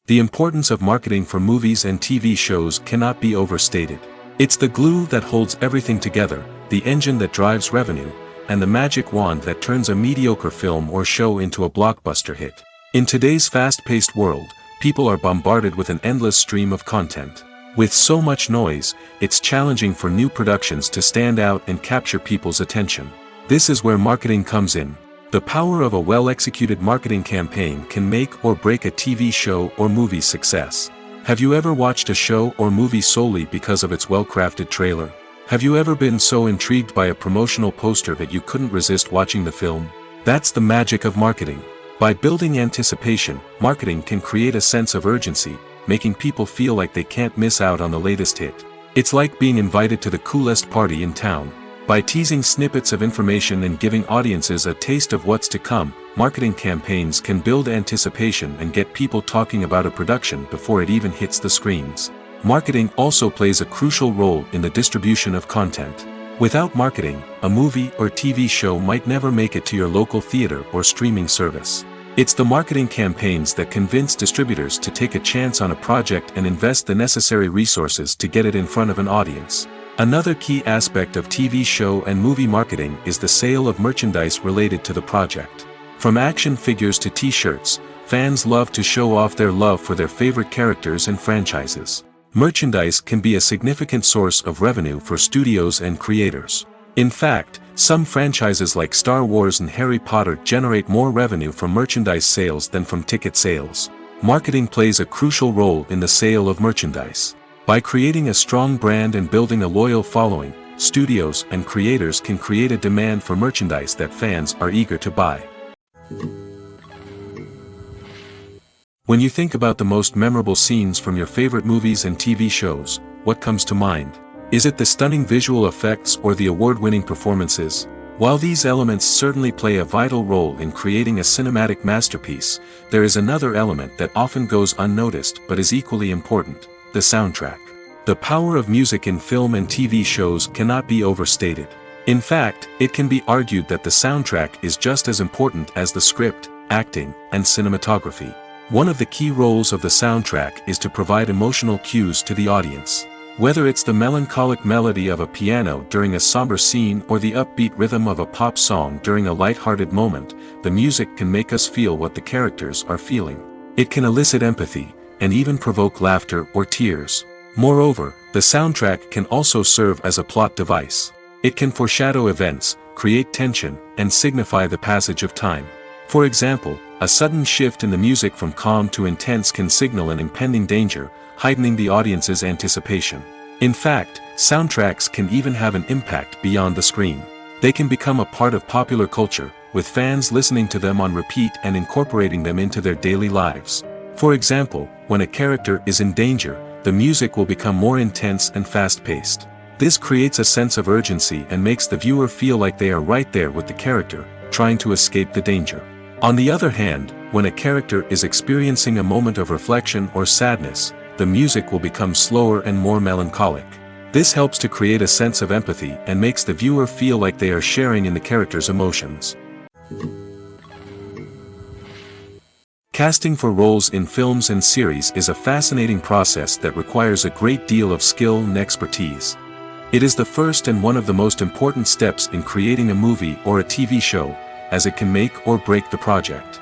Speaker 2: The importance of marketing for movies and TV shows cannot be overstated. It's the glue that holds everything together, the engine that drives revenue, and the magic wand that turns a mediocre film or show into a blockbuster hit. In today's fast-paced world, people are bombarded with an endless stream of content. With so much noise, it's challenging for new productions to stand out and capture people's attention. This is where marketing comes in. The power of a well-executed marketing campaign can make or break a TV show or movie's success. Have you ever watched a show or movie solely because of its well-crafted trailer? Have you ever been so intrigued by a promotional poster that you couldn't resist watching the film? That's the magic of marketing. By building anticipation, marketing can create a sense of urgency, making people feel like they can't miss out on the latest hit. It's like being invited to the coolest party in town. By teasing snippets of information and giving audiences a taste of what's to come, marketing campaigns can build anticipation and get people talking about a production before it even hits the screens. Marketing also plays a crucial role in the distribution of content. Without marketing, a movie or TV show might never make it to your local theater or streaming service. It's the marketing campaigns that convince distributors to take a chance on a project and invest the necessary resources to get it in front of an audience. Another key aspect of TV show and movie marketing is the sale of merchandise related to the project. From action figures to t-shirts, fans love to show off their love for their favorite characters and franchises. Merchandise can be a significant source of revenue for studios and creators. In fact, some franchises like Star Wars and Harry Potter generate more revenue from merchandise sales than from ticket sales. Marketing plays a crucial role in the sale of merchandise. By creating a strong brand and building a loyal following, studios and creators can create a demand for merchandise that fans are eager to buy. When you think about the most memorable scenes from your favorite movies and TV shows, what comes to mind? Is it the stunning visual effects or the award-winning performances? While these elements certainly play a vital role in creating a cinematic masterpiece, there is another element that often goes unnoticed but is equally important: the soundtrack. The power of music in film and TV shows cannot be overstated. In fact, it can be argued that the soundtrack is just as important as the script, acting, and cinematography. One of the key roles of the soundtrack is to provide emotional cues to the audience. Whether it's the melancholic melody of a piano during a somber scene or the upbeat rhythm of a pop song during a light-hearted moment, the music can make us feel what the characters are feeling. It can elicit empathy, and even provoke laughter or tears. Moreover, the soundtrack can also serve as a plot device. It can foreshadow events, create tension, and signify the passage of time. For example, a sudden shift in the music from calm to intense can signal an impending danger, heightening the audience's anticipation. In fact, soundtracks can even have an impact beyond the screen. They can become a part of popular culture, with fans listening to them on repeat and incorporating them into their daily lives. For example, when a character is in danger, the music will become more intense and fast-paced. This creates a sense of urgency and makes the viewer feel like they are right there with the character, trying to escape the danger. On the other hand, when a character is experiencing a moment of reflection or sadness, the music will become slower and more melancholic. This helps to create a sense of empathy and makes the viewer feel like they are sharing in the character's emotions. Casting for roles in films and series is a fascinating process that requires a great deal of skill and expertise. It is the first and one of the most important steps in creating a movie or a TV show, as it can make or break the project.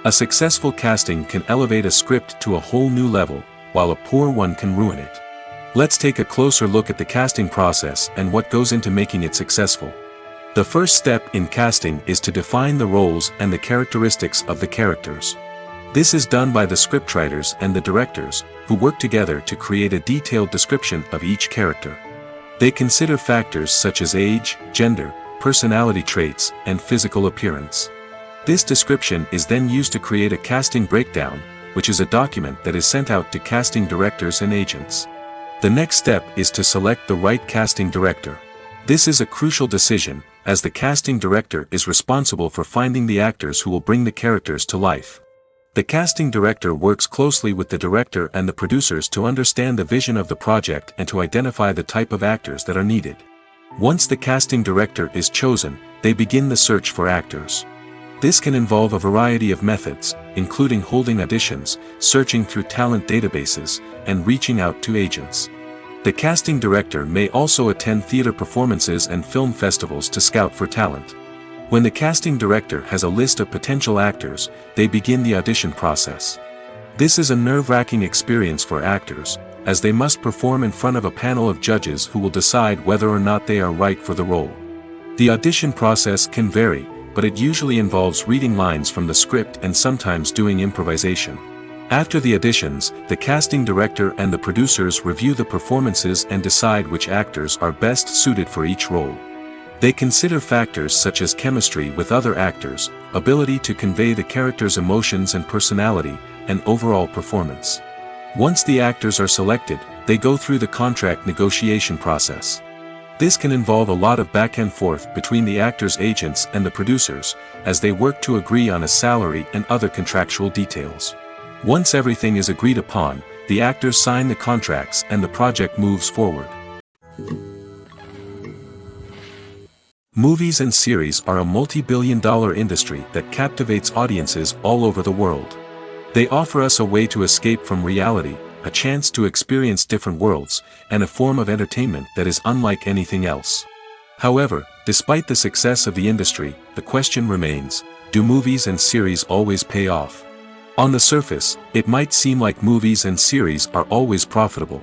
Speaker 2: A successful casting can elevate a script to a whole new level, while a poor one can ruin it. Let's take a closer look at the casting process and what goes into making it successful. The first step in casting is to define the roles and the characteristics of the characters. This is done by the scriptwriters and the directors, who work together to create a detailed description of each character. They consider factors such as age, gender, personality traits, and physical appearance. This description is then used to create a casting breakdown, which is a document that is sent out to casting directors and agents. The next step is to select the right casting director. This is a crucial decision, as the casting director is responsible for finding the actors who will bring the characters to life. The casting director works closely with the director and the producers to understand the vision of the project and to identify the type of actors that are needed. Once the casting director is chosen, they begin the search for actors. This can involve a variety of methods, including holding auditions, searching through talent databases, and reaching out to agents. The casting director may also attend theater performances and film festivals to scout for talent. When the casting director has a list of potential actors, they begin the audition process. This is a nerve-wracking experience for actors, as they must perform in front of a panel of judges who will decide whether or not they are right for the role. The audition process can vary, but it usually involves reading lines from the script and sometimes doing improvisation. After the auditions, the casting director and the producers review the performances and decide which actors are best suited for each role. They consider factors such as chemistry with other actors, ability to convey the character's emotions and personality, and overall performance. Once the actors are selected, they go through the contract negotiation process. This can involve a lot of back and forth between the actors' agents and the producers, as they work to agree on a salary and other contractual details. Once everything is agreed upon, the actors sign the contracts and the project moves forward. Movies and series are a multi-billion-dollar industry that captivates audiences all over the world. They offer us a way to escape from reality, a chance to experience different worlds, and a form of entertainment that is unlike anything else. However, despite the success of the industry, the question remains, do movies and series always pay off? On the surface, it might seem like movies and series are always profitable.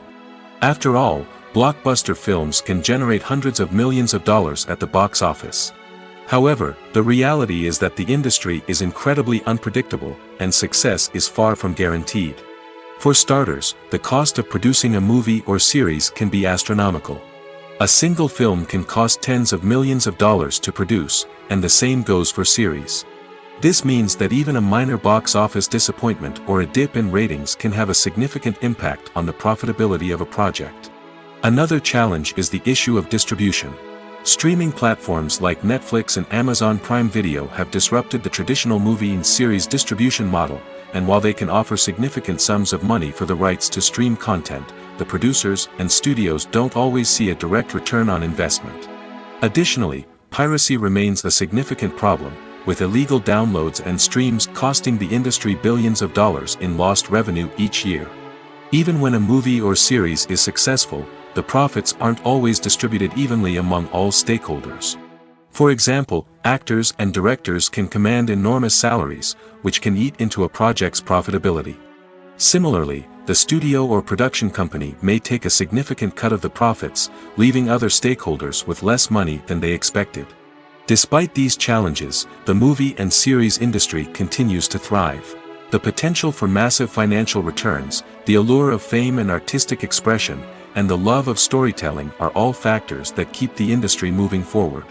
Speaker 2: After all, blockbuster films can generate hundreds of millions of dollars at the box office. However, the reality is that the industry is incredibly unpredictable, and success is far from guaranteed. For starters, the cost of producing a movie or series can be astronomical. A single film can cost tens of millions of dollars to produce, and the same goes for series. This means that even a minor box office disappointment or a dip in ratings can have a significant impact on the profitability of a project. Another challenge is the issue of distribution. Streaming platforms like Netflix and Amazon Prime Video have disrupted the traditional movie and series distribution model, and while they can offer significant sums of money for the rights to stream content, the producers and studios don't always see a direct return on investment. Additionally, piracy remains a significant problem, with illegal downloads and streams costing the industry billions of dollars in lost revenue each year. Even when a movie or series is successful, the profits aren't always distributed evenly among all stakeholders. For example, actors and directors can command enormous salaries, which can eat into a project's profitability. Similarly, the studio or production company may take a significant cut of the profits, leaving other stakeholders with less money than they expected. Despite these challenges, the movie and series industry continues to thrive. The potential for massive financial returns, the allure of fame and artistic expression, and the love of storytelling are all factors that keep the industry moving forward.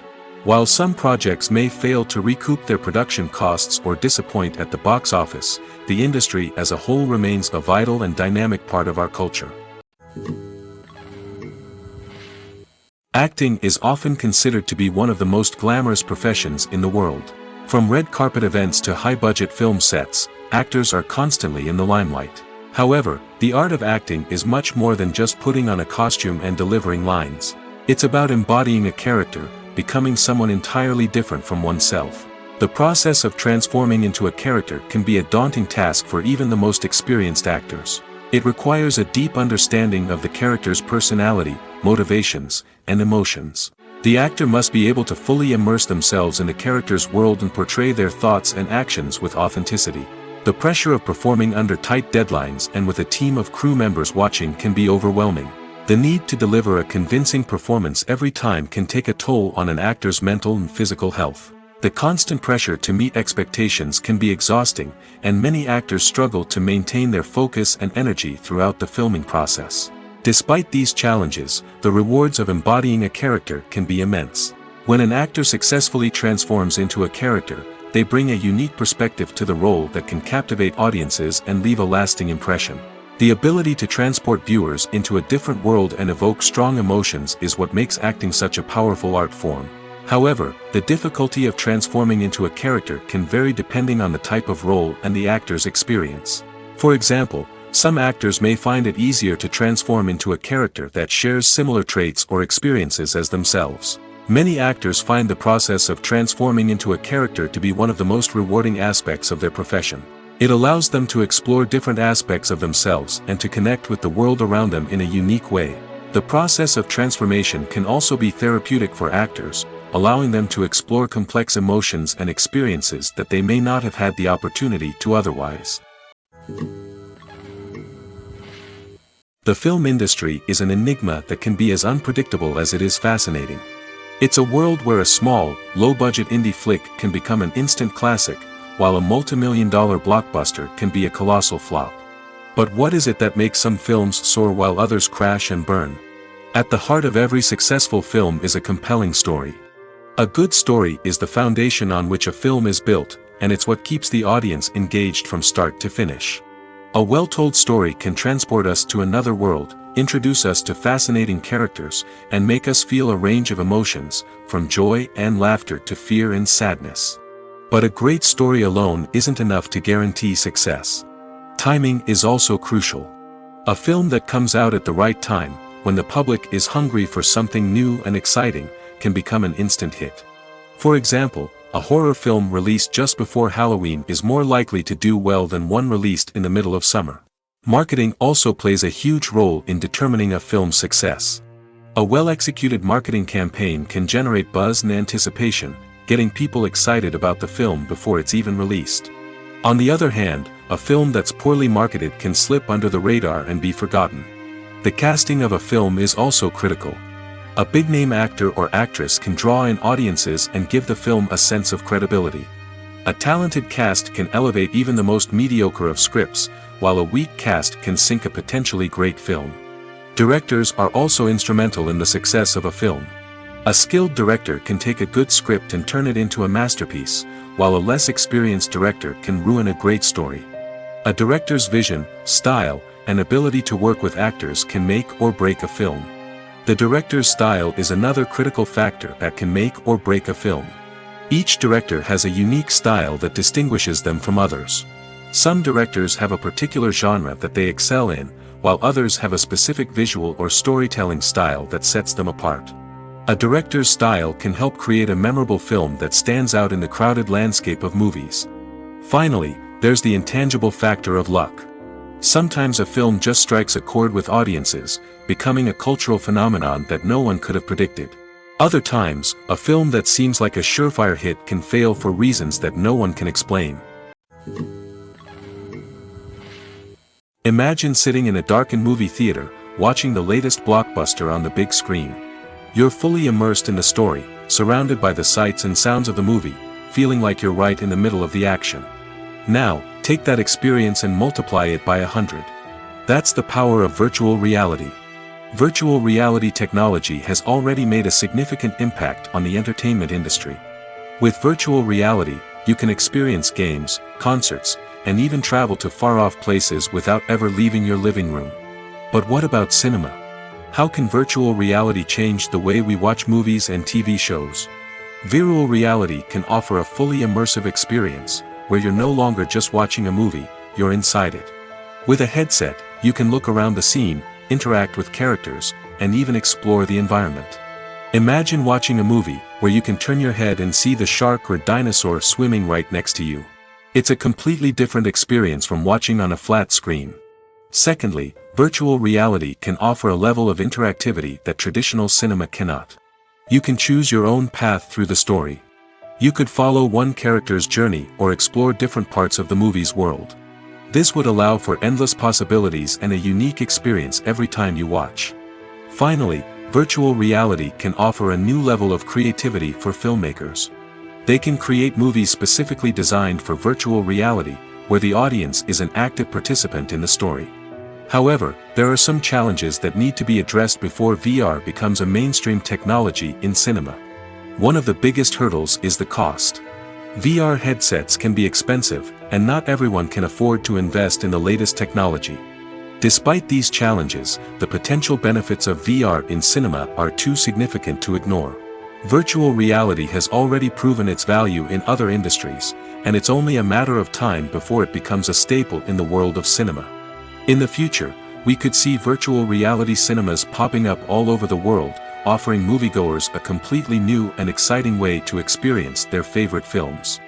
Speaker 2: While some projects may fail to recoup their production costs or disappoint at the box office, the industry as a whole remains a vital and dynamic part of our culture. Acting is often considered to be one of the most glamorous professions in the world. From red carpet events to high-budget film sets, actors are constantly in the limelight. However, the art of acting is much more than just putting on a costume and delivering lines. It's about embodying a character, becoming someone entirely different from oneself. The process of transforming into a character can be a daunting task for even the most experienced actors. It requires a deep understanding of the character's personality, motivations, and emotions. The actor must be able to fully immerse themselves in the character's world and portray their thoughts and actions with authenticity. The pressure of performing under tight deadlines and with a team of crew members watching can be overwhelming. The need to deliver a convincing performance every time can take a toll on an actor's mental and physical health. The constant pressure to meet expectations can be exhausting, and many actors struggle to maintain their focus and energy throughout the filming process. Despite these challenges, the rewards of embodying a character can be immense. When an actor successfully transforms into a character, they bring a unique perspective to the role that can captivate audiences and leave a lasting impression. The ability to transport viewers into a different world and evoke strong emotions is what makes acting such a powerful art form. However, the difficulty of transforming into a character can vary depending on the type of role and the actor's experience. For example, some actors may find it easier to transform into a character that shares similar traits or experiences as themselves. Many actors find the process of transforming into a character to be one of the most rewarding aspects of their profession. It allows them to explore different aspects of themselves and to connect with the world around them in a unique way. The process of transformation can also be therapeutic for actors, allowing them to explore complex emotions and experiences that they may not have had the opportunity to otherwise. The film industry is an enigma that can be as unpredictable as it is fascinating. It's a world where a small, low-budget indie flick can become an instant classic, while a multi-million-dollar blockbuster can be a colossal flop. But what is it that makes some films soar while others crash and burn? At the heart of every successful film is a compelling story. A good story is the foundation on which a film is built, and it's what keeps the audience engaged from start to finish. A well-told story can transport us to another world, introduce us to fascinating characters, and make us feel a range of emotions, from joy and laughter to fear and sadness. But a great story alone isn't enough to guarantee success. Timing is also crucial. A film that comes out at the right time, when the public is hungry for something new and exciting, can become an instant hit. For example, a horror film released just before Halloween is more likely to do well than one released in the middle of summer. Marketing also plays a huge role in determining a film's success. A well-executed marketing campaign can generate buzz and anticipation, getting people excited about the film before it's even released. On the other hand, a film that's poorly marketed can slip under the radar and be forgotten. The casting of a film is also critical. A big-name actor or actress can draw in audiences and give the film a sense of credibility. A talented cast can elevate even the most mediocre of scripts, while a weak cast can sink a potentially great film. Directors are also instrumental in the success of a film. A skilled director can take a good script and turn it into a masterpiece, while a less experienced director can ruin a great story. A director's vision, style, and ability to work with actors can make or break a film. The director's style is another critical factor that can make or break a film. Each director has a unique style that distinguishes them from others. Some directors have a particular genre that they excel in, while others have a specific visual or storytelling style that sets them apart. A director's style can help create a memorable film that stands out in the crowded landscape of movies. Finally, there's the intangible factor of luck. Sometimes a film just strikes a chord with audiences, becoming a cultural phenomenon that no one could have predicted. Other times, a film that seems like a surefire hit can fail for reasons that no one can explain. Imagine sitting in a darkened movie theater, watching the latest blockbuster on the big screen. You're fully immersed in the story, surrounded by the sights and sounds of the movie, feeling like you're right in the middle of the action. Now, take that experience and multiply it by 100. That's the power of virtual reality. Virtual reality technology has already made a significant impact on the entertainment industry. With virtual reality, you can experience games, concerts, and even travel to far-off places without ever leaving your living room. But what about cinema? How can virtual reality change the way we watch movies and TV shows? Virtual reality can offer a fully immersive experience, where you're no longer just watching a movie, you're inside it. With a headset, you can look around the scene, interact with characters, and even explore the environment. Imagine watching a movie where you can turn your head and see the shark or dinosaur swimming right next to you. It's a completely different experience from watching on a flat screen. Secondly, virtual reality can offer a level of interactivity that traditional cinema cannot. You can choose your own path through the story. You could follow one character's journey or explore different parts of the movie's world. This would allow for endless possibilities and a unique experience every time you watch. Finally, virtual reality can offer a new level of creativity for filmmakers. They can create movies specifically designed for virtual reality, where the audience is an active participant in the story. However, there are some challenges that need to be addressed before VR becomes a mainstream technology in cinema. One of the biggest hurdles is the cost. VR headsets can be expensive, and not everyone can afford to invest in the latest technology. Despite these challenges, the potential benefits of VR in cinema are too significant to ignore. Virtual reality has already proven its value in other industries, and it's only a matter of time before it becomes a staple in the world of cinema. In the future, we could see virtual reality cinemas popping up all over the world, offering moviegoers a completely new and exciting way to experience their favorite films.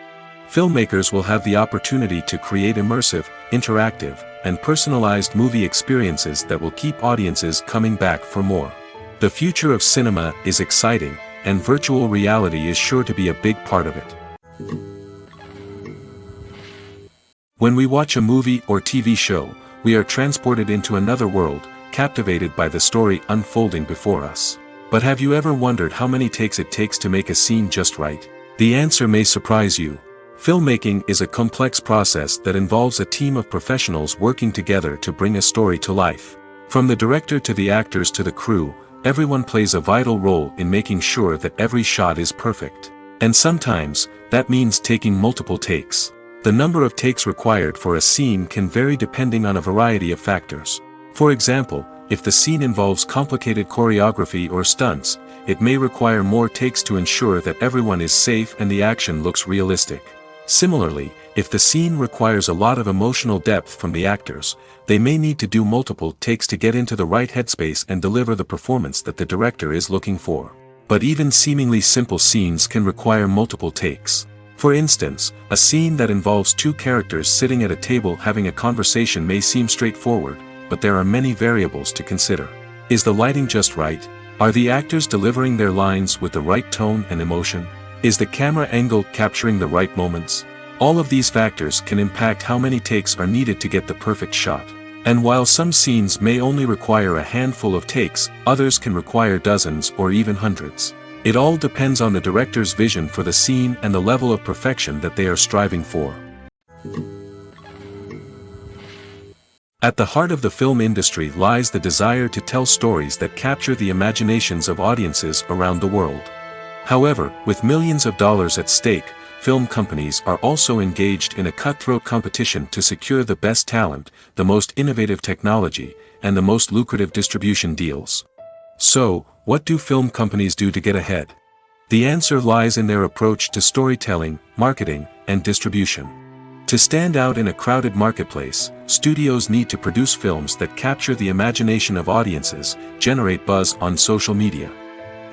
Speaker 2: Filmmakers will have the opportunity to create immersive, interactive, and personalized movie experiences that will keep audiences coming back for more. The future of cinema is exciting, and virtual reality is sure to be a big part of it. When we watch a movie or TV show, we are transported into another world, captivated by the story unfolding before us. But have you ever wondered how many takes it takes to make a scene just right? The answer may surprise you. Filmmaking is a complex process that involves a team of professionals working together to bring a story to life. From the director to the actors to the crew, everyone plays a vital role in making sure that every shot is perfect. And sometimes, that means taking multiple takes. The number of takes required for a scene can vary depending on a variety of factors. For example, if the scene involves complicated choreography or stunts, it may require more takes to ensure that everyone is safe and the action looks realistic. Similarly, if the scene requires a lot of emotional depth from the actors, they may need to do multiple takes to get into the right headspace and deliver the performance that the director is looking for. But even seemingly simple scenes can require multiple takes. For instance, a scene that involves two characters sitting at a table having a conversation may seem straightforward, but there are many variables to consider. Is the lighting just right? Are the actors delivering their lines with the right tone and emotion? Is the camera angle capturing the right moments? All of these factors can impact how many takes are needed to get the perfect shot. And while some scenes may only require a handful of takes, others can require dozens or even hundreds. It all depends on the director's vision for the scene and the level of perfection that they are striving for. At the heart of the film industry lies the desire to tell stories that capture the imaginations of audiences around the world. However, with millions of dollars at stake, film companies are also engaged in a cutthroat competition to secure the best talent, the most innovative technology, and the most lucrative distribution deals. So, what do film companies do to get ahead? The answer lies in their approach to storytelling, marketing, and distribution. To stand out in a crowded marketplace, studios need to produce films that capture the imagination of audiences, generate buzz on social media.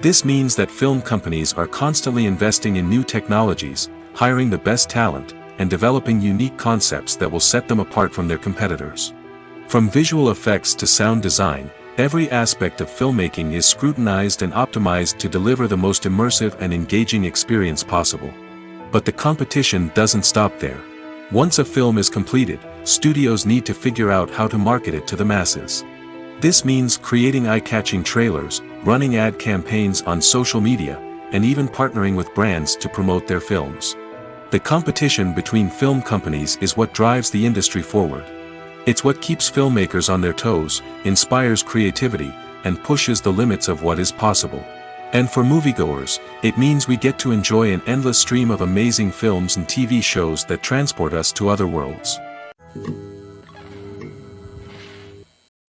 Speaker 2: This means that film companies are constantly investing in new technologies, hiring the best talent, and developing unique concepts that will set them apart from their competitors. From visual effects to sound design, every aspect of filmmaking is scrutinized and optimized to deliver the most immersive and engaging experience possible. But the competition doesn't stop there. Once a film is completed, studios need to figure out how to market it to the masses. This means creating eye-catching trailers, running ad campaigns on social media, and even partnering with brands to promote their films. The competition between film companies is what drives the industry forward. It's what keeps filmmakers on their toes, inspires creativity, and pushes the limits of what is possible. And for moviegoers, it means we get to enjoy an endless stream of amazing films and TV shows that transport us to other worlds.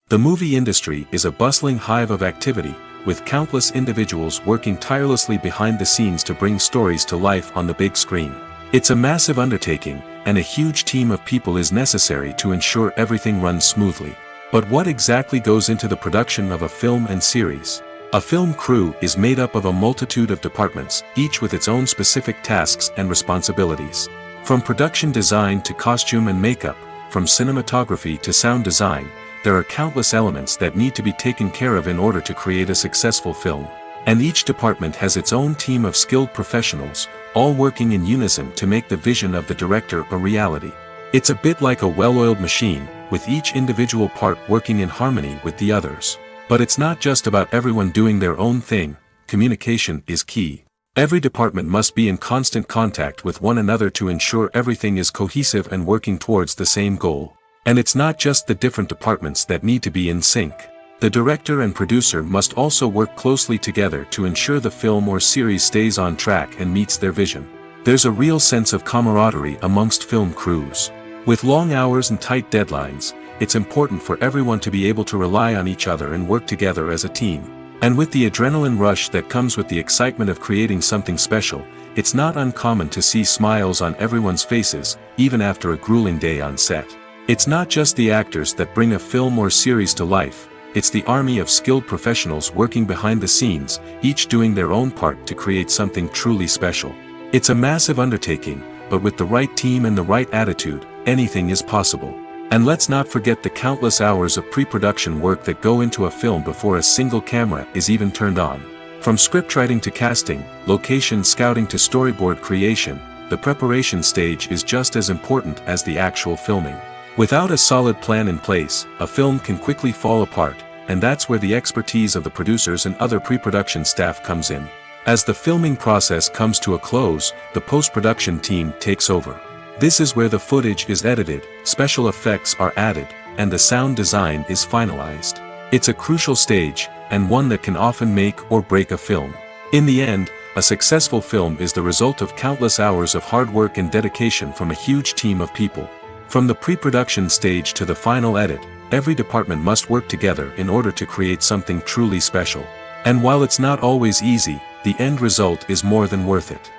Speaker 2: The movie industry is a bustling hive of activity, with countless individuals working tirelessly behind the scenes to bring stories to life on the big screen. It's a massive undertaking, and a huge team of people is necessary to ensure everything runs smoothly. But what exactly goes into the production of a film and series? A film crew is made up of a multitude of departments, each with its own specific tasks and responsibilities. From production design to costume and makeup, from cinematography to sound design, there are countless elements that need to be taken care of in order to create a successful film. And each department has its own team of skilled professionals, all working in unison to make the vision of the director a reality. It's a bit like a well-oiled machine, with each individual part working in harmony with the others. But it's not just about everyone doing their own thing. Communication is key. Every department must be in constant contact with one another to ensure everything is cohesive and working towards the same goal. And it's not just the different departments that need to be in sync. The director and producer must also work closely together to ensure the film or series stays on track and meets their vision. There's a real sense of camaraderie amongst film crews. With long hours and tight deadlines, it's important for everyone to be able to rely on each other and work together as a team. And with the adrenaline rush that comes with the excitement of creating something special, it's not uncommon to see smiles on everyone's faces, even after a grueling day on set. It's not just the actors that bring a film or series to life, it's the army of skilled professionals working behind the scenes, each doing their own part to create something truly special. It's a massive undertaking, but with the right team and the right attitude, anything is possible. And let's not forget the countless hours of pre-production work that go into a film before a single camera is even turned on. From scriptwriting to casting, location scouting to storyboard creation, the preparation stage is just as important as the actual filming. Without a solid plan in place, a film can quickly fall apart, and that's where the expertise of the producers and other pre-production staff comes in. As the filming process comes to a close, the post-production team takes over. This is where the footage is edited, special effects are added, and the sound design is finalized. It's a crucial stage, and one that can often make or break a film. In the end, a successful film is the result of countless hours of hard work and dedication from a huge team of people. From the pre-production stage to the final edit, every department must work together in order to create something truly special. And while it's not always easy, the end result is more than worth it.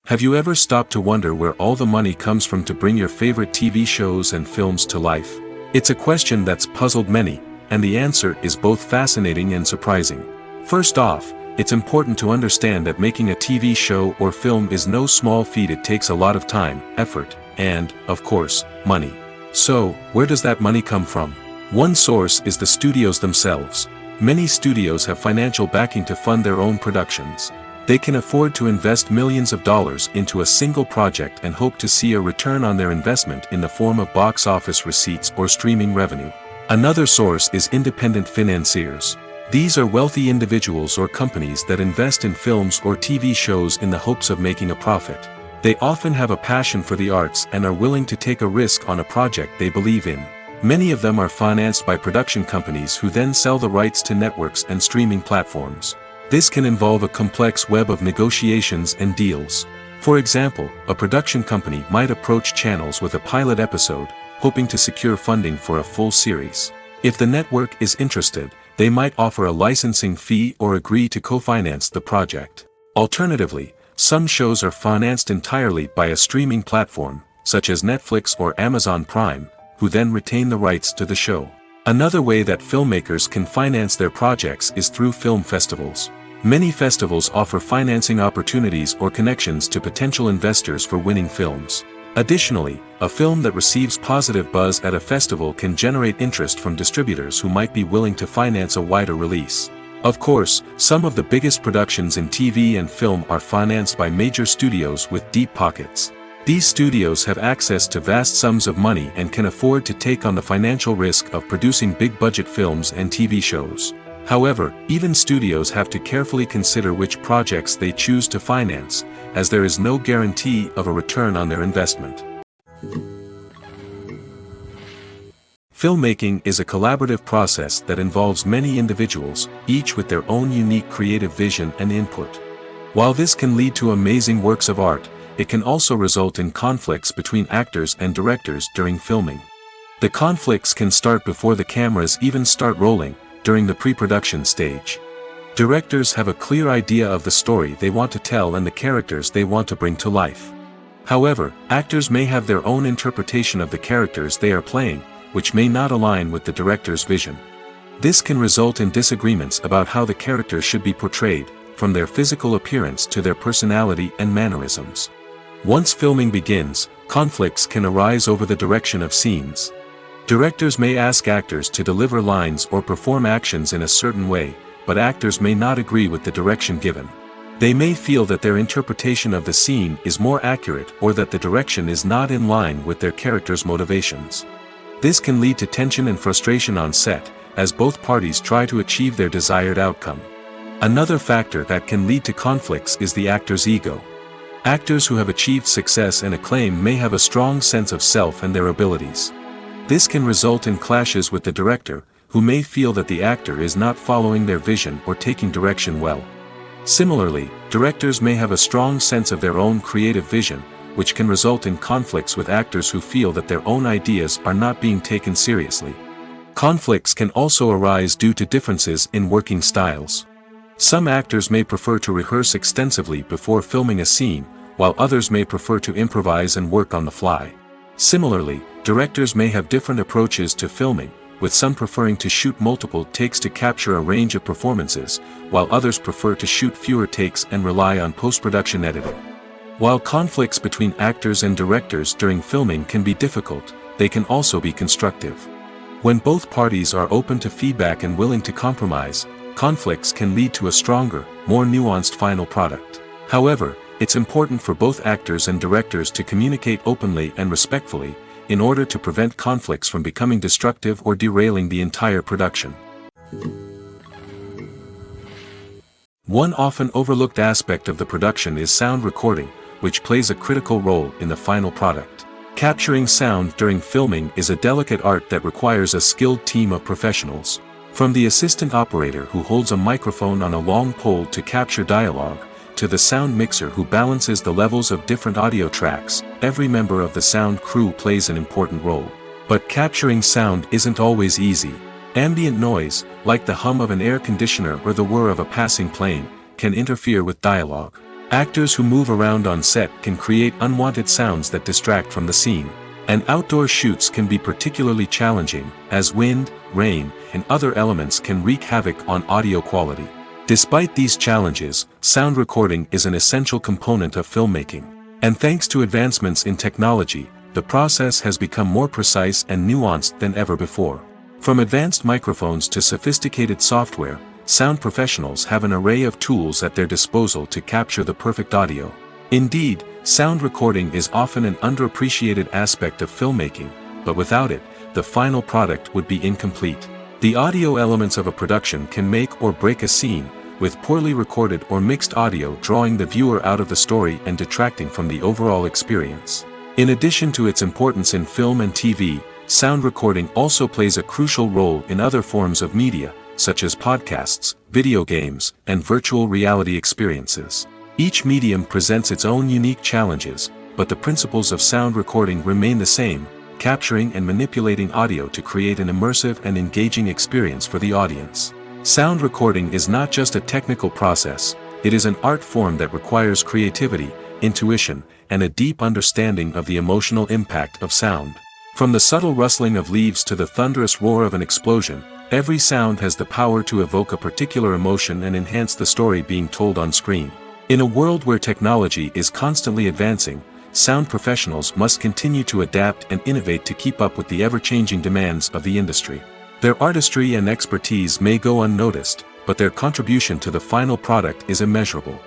Speaker 2: Have you ever stopped to wonder where all the money comes from to bring your favorite TV shows and films to life? It's a question that's puzzled many, and the answer is both fascinating and surprising. First off, it's important to understand that making a TV show or film is no small feat. It takes a lot of time, effort, and, of course, money. So, where does that money come from? One source is the studios themselves. Many studios have financial backing to fund their own productions. They can afford to invest millions of dollars into a single project and hope to see a return on their investment in the form of box office receipts or streaming revenue. Another source is independent financiers. These are wealthy individuals or companies that invest in films or TV shows in the hopes of making a profit. They often have a passion for the arts and are willing to take a risk on a project they believe in. Many of them are financed by production companies who then sell the rights to networks and streaming platforms. This can involve a complex web of negotiations and deals. For example, a production company might approach channels with a pilot episode, hoping to secure funding for a full series. If the network is interested, they might offer a licensing fee or agree to co-finance the project. Alternatively, some shows are financed entirely by a streaming platform, such as Netflix or Amazon Prime, who then retain the rights to the show. Another way that filmmakers can finance their projects is through film festivals. Many festivals offer financing opportunities or connections to potential investors for winning films. Additionally, a film that receives positive buzz at a festival can generate interest from distributors who might be willing to finance a wider release. Of course, some of the biggest productions in TV and film are financed by major studios with deep pockets. These studios have access to vast sums of money and can afford to take on the financial risk of producing big-budget films and TV shows. However, even studios have to carefully consider which projects they choose to finance, as there is no guarantee of a return on their investment. Filmmaking is a collaborative process that involves many individuals, each with their own unique creative vision and input. While this can lead to amazing works of art, it can also result in conflicts between actors and directors during filming. The conflicts can start before the cameras even start rolling, during the pre-production stage. Directors have a clear idea of the story they want to tell and the characters they want to bring to life. However, actors may have their own interpretation of the characters they are playing, which may not align with the director's vision. This can result in disagreements about how the characters should be portrayed, from their physical appearance to their personality and mannerisms. Once filming begins, conflicts can arise over the direction of scenes. Directors may ask actors to deliver lines or perform actions in a certain way, but actors may not agree with the direction given. They may feel that their interpretation of the scene is more accurate or that the direction is not in line with their character's motivations. This can lead to tension and frustration on set, as both parties try to achieve their desired outcome. Another factor that can lead to conflicts is the actor's ego. Actors who have achieved success and acclaim may have a strong sense of self and their abilities. This can result in clashes with the director, who may feel that the actor is not following their vision or taking direction well. Similarly, directors may have a strong sense of their own creative vision, which can result in conflicts with actors who feel that their own ideas are not being taken seriously. Conflicts can also arise due to differences in working styles. Some actors may prefer to rehearse extensively before filming a scene, while others may prefer to improvise and work on the fly. Similarly, directors may have different approaches to filming, with some preferring to shoot multiple takes to capture a range of performances, while others prefer to shoot fewer takes and rely on post-production editing. While conflicts between actors and directors during filming can be difficult, they can also be constructive. When both parties are open to feedback and willing to compromise, conflicts can lead to a stronger, more nuanced final product. However, it's important for both actors and directors to communicate openly and respectfully, in order to prevent conflicts from becoming destructive or derailing the entire production. One often overlooked aspect of the production is sound recording, which plays a critical role in the final product. Capturing sound during filming is a delicate art that requires a skilled team of professionals. From the assistant operator who holds a microphone on a long pole to capture dialogue, to the sound mixer who balances the levels of different audio tracks, every member of the sound crew plays an important role. But capturing sound isn't always easy. Ambient noise, like the hum of an air conditioner or the whir of a passing plane, can interfere with dialogue. Actors who move around on set can create unwanted sounds that distract from the scene. And outdoor shoots can be particularly challenging, as wind, rain, and other elements can wreak havoc on audio quality. Despite these challenges, sound recording is an essential component of filmmaking. And thanks to advancements in technology, the process has become more precise and nuanced than ever before. From advanced microphones to sophisticated software, sound professionals have an array of tools at their disposal to capture the perfect audio. Indeed, sound recording is often an underappreciated aspect of filmmaking, but without it, the final product would be incomplete. The audio elements of a production can make or break a scene, with poorly recorded or mixed audio drawing the viewer out of the story and detracting from the overall experience. In addition to its importance in film and TV, sound recording also plays a crucial role in other forms of media, such as podcasts, video games, and virtual reality experiences. Each medium presents its own unique challenges, but the principles of sound recording remain the same, capturing and manipulating audio to create an immersive and engaging experience for the audience. Sound recording is not just a technical process, it is an art form that requires creativity, intuition, and a deep understanding of the emotional impact of sound. From the subtle rustling of leaves to the thunderous roar of an explosion, every sound has the power to evoke a particular emotion and enhance the story being told on screen. In a world where technology is constantly advancing, sound professionals must continue to adapt and innovate to keep up with the ever-changing demands of the industry. Their artistry and expertise may go unnoticed, but their contribution to the final product is immeasurable.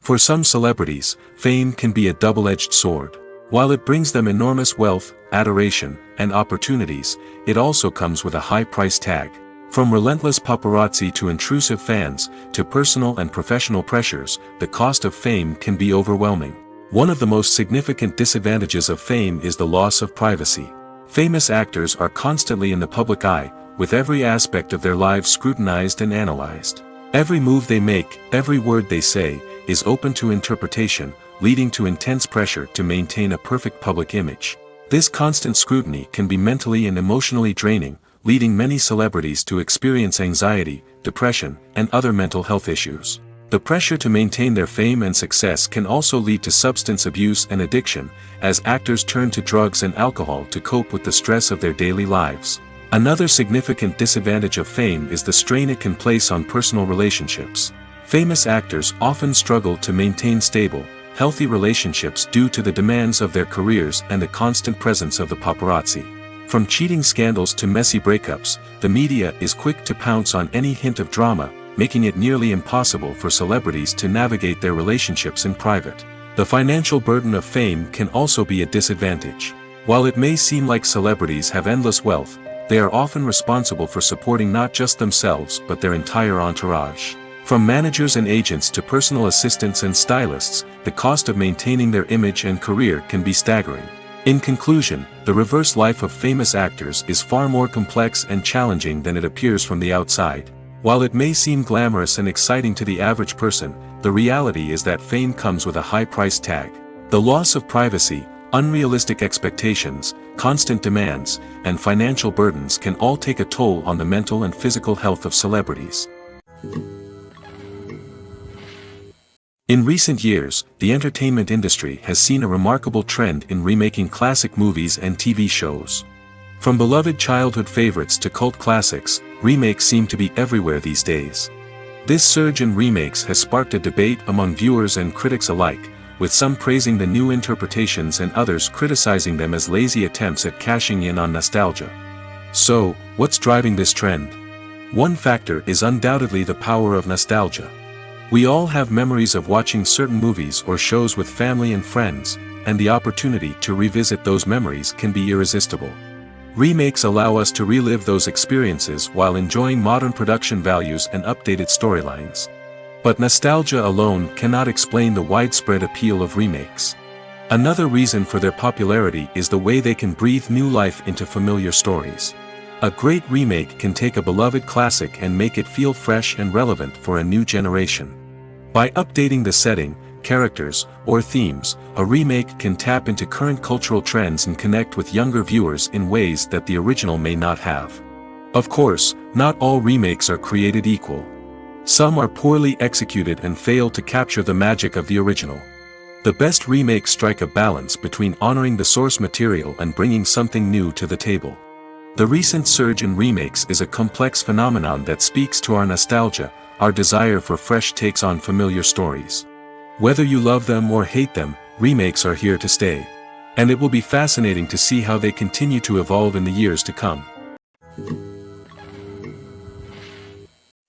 Speaker 2: For some celebrities, fame can be a double-edged sword. While it brings them enormous wealth, adoration, and opportunities, it also comes with a high price tag. From relentless paparazzi to intrusive fans, to personal and professional pressures, the cost of fame can be overwhelming. One of the most significant disadvantages of fame is the loss of privacy. Famous actors are constantly in the public eye, with every aspect of their lives scrutinized and analyzed. Every move they make, every word they say, is open to interpretation, leading to intense pressure to maintain a perfect public image. This constant scrutiny can be mentally and emotionally draining, leading many celebrities to experience anxiety, depression, and other mental health issues. The pressure to maintain their fame and success can also lead to substance abuse and addiction, as actors turn to drugs and alcohol to cope with the stress of their daily lives. Another significant disadvantage of fame is the strain it can place on personal relationships. Famous actors often struggle to maintain stable, healthy relationships due to the demands of their careers and the constant presence of the paparazzi. From cheating scandals to messy breakups, the media is quick to pounce on any hint of drama, making it nearly impossible for celebrities to navigate their relationships in private. The financial burden of fame can also be a disadvantage. While it may seem like celebrities have endless wealth, they are often responsible for supporting not just themselves but their entire entourage. From managers and agents to personal assistants and stylists, the cost of maintaining their image and career can be staggering. In conclusion, the reverse life of famous actors is far more complex and challenging than it appears from the outside. While it may seem glamorous and exciting to the average person, the reality is that fame comes with a high price tag. The loss of privacy, unrealistic expectations, constant demands, and financial burdens can all take a toll on the mental and physical health of celebrities. In recent years, the entertainment industry has seen a remarkable trend in remaking classic movies and TV shows. From beloved childhood favorites to cult classics, remakes seem to be everywhere these days. This surge in remakes has sparked a debate among viewers and critics alike, with some praising the new interpretations and others criticizing them as lazy attempts at cashing in on nostalgia. So, what's driving this trend? One factor is undoubtedly the power of nostalgia. We all have memories of watching certain movies or shows with family and friends, and the opportunity to revisit those memories can be irresistible. Remakes allow us to relive those experiences while enjoying modern production values and updated storylines. But nostalgia alone cannot explain the widespread appeal of remakes. Another reason for their popularity is the way they can breathe new life into familiar stories. A great remake can take a beloved classic and make it feel fresh and relevant for a new generation. By updating the setting, characters, or themes, a remake can tap into current cultural trends and connect with younger viewers in ways that the original may not have. Of course, not all remakes are created equal. Some are poorly executed and fail to capture the magic of the original. The best remakes strike a balance between honoring the source material and bringing something new to the table. The recent surge in remakes is a complex phenomenon that speaks to our nostalgia, our desire for fresh takes on familiar stories. Whether you love them or hate them, remakes are here to stay. And it will be fascinating to see how they continue to evolve in the years to come.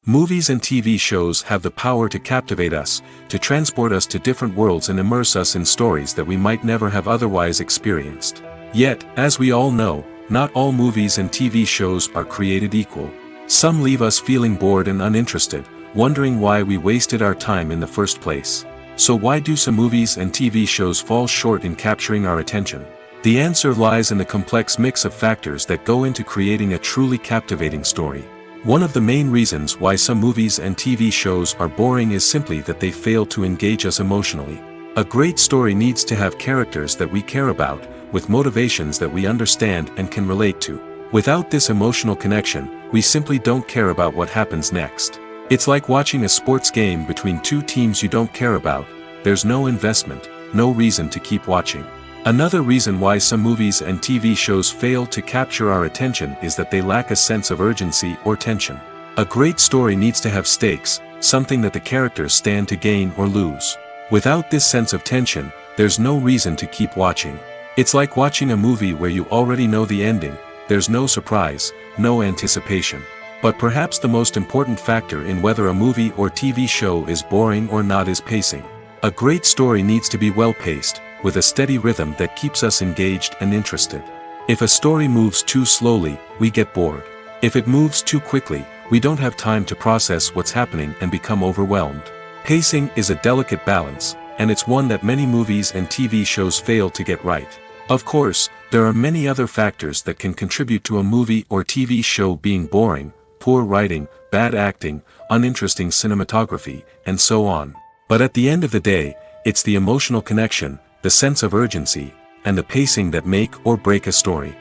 Speaker 2: Movies and TV shows have the power to captivate us, to transport us to different worlds and immerse us in stories that we might never have otherwise experienced. Yet, as we all know, not all movies and TV shows are created equal. Some leave us feeling bored and uninterested, wondering why we wasted our time in the first place. So why do some movies and TV shows fall short in capturing our attention? The answer lies in the complex mix of factors that go into creating a truly captivating story. One of the main reasons why some movies and TV shows are boring is simply that they fail to engage us emotionally. A great story needs to have characters that we care about, with motivations that we understand and can relate to. Without this emotional connection, we simply don't care about what happens next. It's like watching a sports game between two teams you don't care about. There's no investment, no reason to keep watching. Another reason why some movies and TV shows fail to capture our attention is that they lack a sense of urgency or tension. A great story needs to have stakes, something that the characters stand to gain or lose. Without this sense of tension, there's no reason to keep watching. It's like watching a movie where you already know the ending. There's no surprise, no anticipation. But perhaps the most important factor in whether a movie or TV show is boring or not is pacing. A great story needs to be well-paced, with a steady rhythm that keeps us engaged and interested. If a story moves too slowly, we get bored. If it moves too quickly, we don't have time to process what's happening and become overwhelmed. Pacing is a delicate balance, and it's one that many movies and TV shows fail to get right. Of course, there are many other factors that can contribute to a movie or TV show being boring: poor writing, bad acting, uninteresting cinematography, and so on. But at the end of the day, it's the emotional connection, the sense of urgency, and the pacing that make or break a story.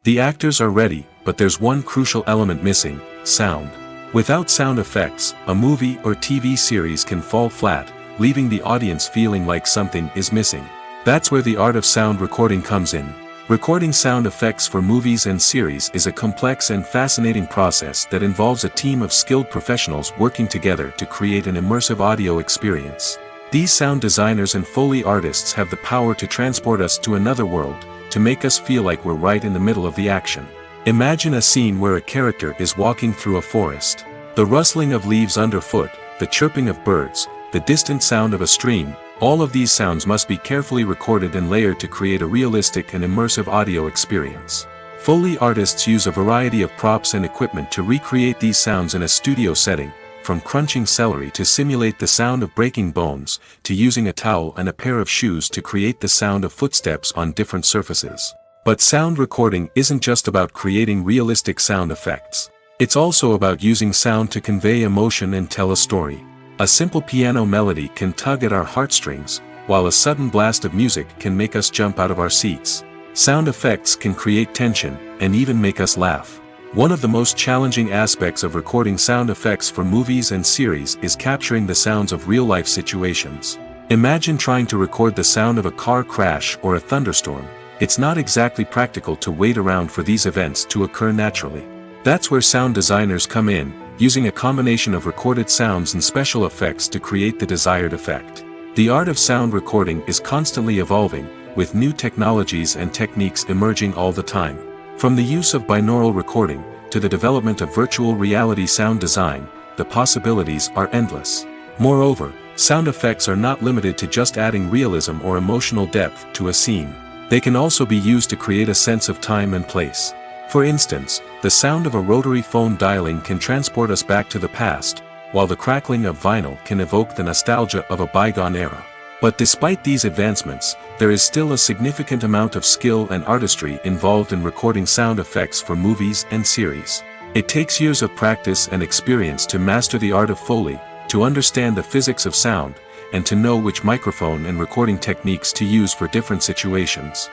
Speaker 2: The actors are ready, but there's one crucial element missing: sound. Without sound effects, a movie or TV series can fall flat, leaving the audience feeling like something is missing. That's where the art of sound recording comes in. Recording sound effects for movies and series is a complex and fascinating process that involves a team of skilled professionals working together to create an immersive audio experience. These sound designers and Foley artists have the power to transport us to another world, to make us feel like we're right in the middle of the action. Imagine a scene where a character is walking through a forest. The rustling of leaves underfoot, the chirping of birds, the distant sound of a stream, all of these sounds must be carefully recorded and layered to create a realistic and immersive audio experience. Foley artists use a variety of props and equipment to recreate these sounds in a studio setting, from crunching celery to simulate the sound of breaking bones, to using a towel and a pair of shoes to create the sound of footsteps on different surfaces. But sound recording isn't just about creating realistic sound effects. It's also about using sound to convey emotion and tell a story. A simple piano melody can tug at our heartstrings, while a sudden blast of music can make us jump out of our seats. Sound effects can create tension, and even make us laugh. One of the most challenging aspects of recording sound effects for movies and series is capturing the sounds of real-life situations. Imagine trying to record the sound of a car crash or a thunderstorm. It's not exactly practical to wait around for these events to occur naturally. That's where sound designers come in, using a combination of recorded sounds and special effects to create the desired effect. The art of sound recording is constantly evolving, with new technologies and techniques emerging all the time. From the use of binaural recording, to the development of virtual reality sound design, the possibilities are endless. Moreover, sound effects are not limited to just adding realism or emotional depth to a scene. They can also be used to create a sense of time and place. For instance, the sound of a rotary phone dialing can transport us back to the past, while the crackling of vinyl can evoke the nostalgia of a bygone era. But despite these advancements, there is still a significant amount of skill and artistry involved in recording sound effects for movies and series. It takes years of practice and experience to master the art of Foley, to understand the physics of sound, and to know which microphone and recording techniques to use for different situations.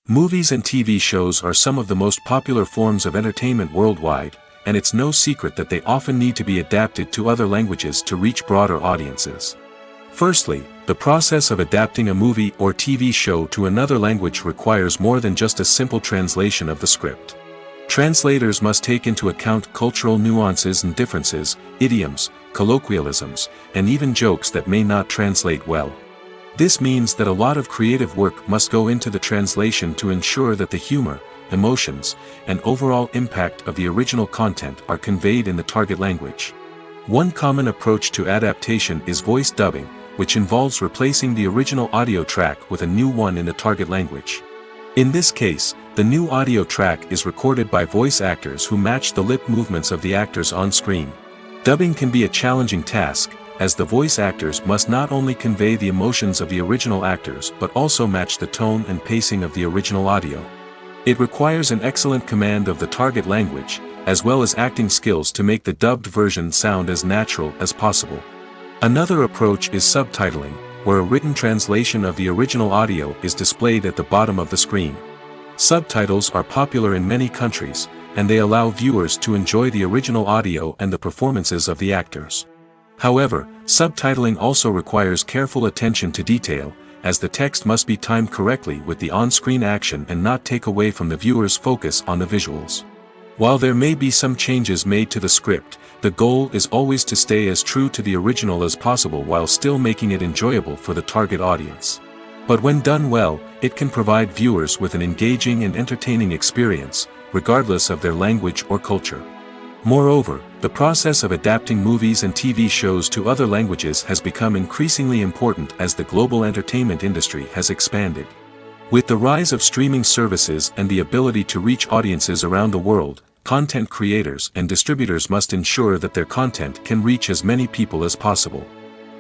Speaker 2: Movies and TV shows are some of the most popular forms of entertainment worldwide, and it's no secret that they often need to be adapted to other languages to reach broader audiences. Firstly, the process of adapting a movie or TV show to another language requires more than just a simple translation of the script. Translators must take into account cultural nuances and differences, idioms, colloquialisms, and even jokes that may not translate well. This means that a lot of creative work must go into the translation to ensure that the humor, emotions, and overall impact of the original content are conveyed in the target language. One common approach to adaptation is voice dubbing, which involves replacing the original audio track with a new one in the target language. In this case, the new audio track is recorded by voice actors who match the lip movements of the actors on screen. Dubbing can be a challenging task, as the voice actors must not only convey the emotions of the original actors but also match the tone and pacing of the original audio. It requires an excellent command of the target language, as well as acting skills to make the dubbed version sound as natural as possible. Another approach is subtitling, where a written translation of the original audio is displayed at the bottom of the screen. Subtitles are popular in many countries, and they allow viewers to enjoy the original audio and the performances of the actors. However, subtitling also requires careful attention to detail, as the text must be timed correctly with the on-screen action and not take away from the viewer's focus on the visuals. While there may be some changes made to the script, the goal is always to stay as true to the original as possible while still making it enjoyable for the target audience. But when done well, it can provide viewers with an engaging and entertaining experience, regardless of their language or culture. Moreover, the process of adapting movies and TV shows to other languages has become increasingly important as the global entertainment industry has expanded. With the rise of streaming services and the ability to reach audiences around the world, content creators and distributors must ensure that their content can reach as many people as possible.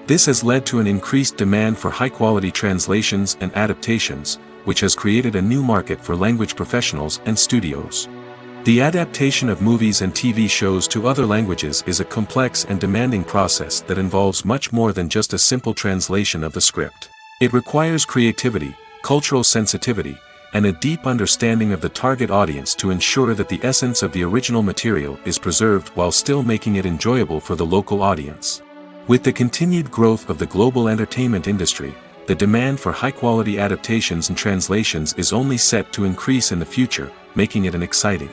Speaker 2: This has led to an increased demand for high-quality translations and adaptations, which has created a new market for language professionals and studios. The adaptation of movies and TV shows to other languages is a complex and demanding process that involves much more than just a simple translation of the script. It requires creativity, cultural sensitivity, and a deep understanding of the target audience to ensure that the essence of the original material is preserved while still making it enjoyable for the local audience. With the continued growth of the global entertainment industry, the demand for high-quality adaptations and translations is only set to increase in the future, making it an exciting